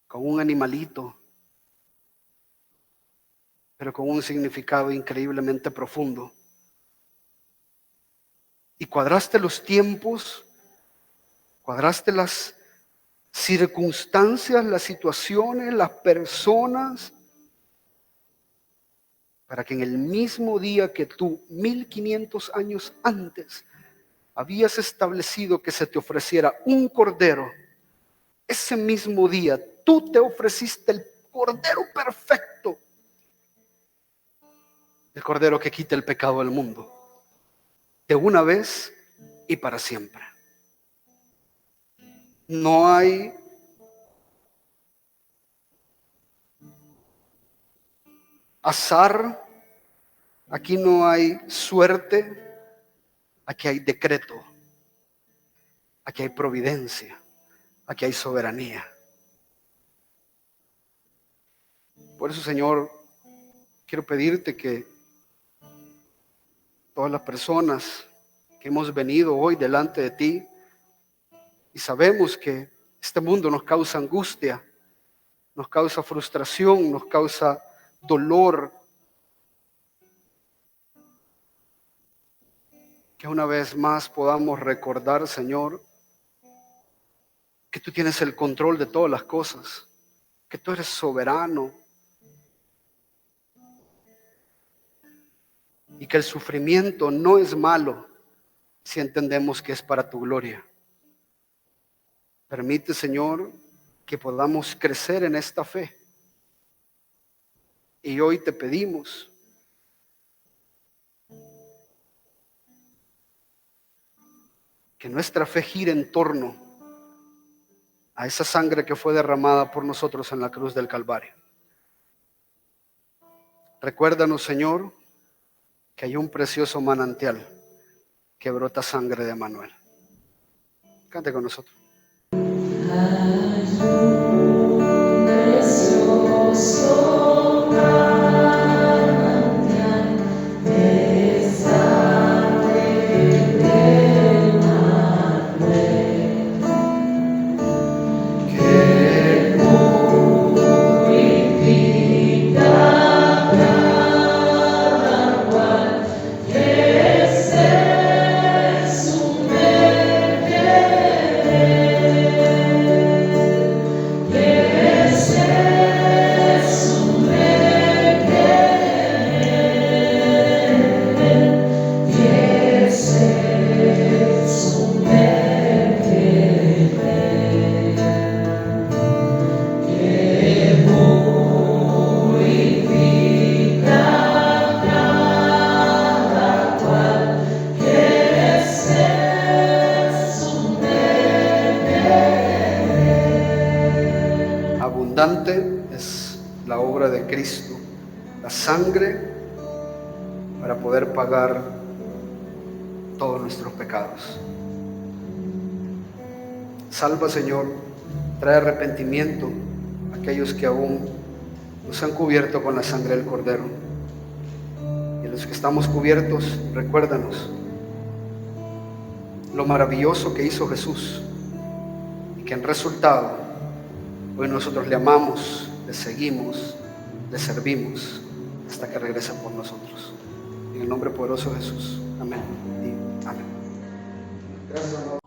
con un animalito, pero con un significado increíblemente profundo. Y cuadraste los tiempos, cuadraste las circunstancias, las situaciones, las personas, para que en el mismo día que tú, 1500 años antes, habías establecido que se te ofreciera un cordero, ese mismo día tú te ofreciste el cordero perfecto, el cordero que quita el pecado del mundo, de una vez y para siempre. No hay azar, aquí no hay suerte, aquí hay decreto, aquí hay providencia, aquí hay soberanía. Por eso, Señor, quiero pedirte que todas las personas que hemos venido hoy delante de ti y sabemos que este mundo nos causa angustia, nos causa frustración, nos causa dolor, que una vez más podamos recordar, Señor, que tú tienes el control de todas las cosas, que tú eres soberano y que el sufrimiento no es malo si entendemos que es para tu gloria. Permite, Señor, que podamos crecer en esta fe. Y hoy te pedimos que nuestra fe gire en torno a esa sangre que fue derramada por nosotros en la cruz del Calvario. Recuérdanos, Señor, que hay un precioso manantial que brota sangre de Emmanuel. Cante con nosotros. Abundante es la obra de Cristo, la sangre para poder pagar todos nuestros pecados. Salva, Señor, trae arrepentimiento a aquellos que aún nos han cubierto con la sangre del Cordero. Y a los que estamos cubiertos, recuérdanos lo maravilloso que hizo Jesús y que en resultado hoy nosotros le amamos, le seguimos, le servimos hasta que regrese por nosotros. En el nombre poderoso de Jesús. Amén y amén. Gracias,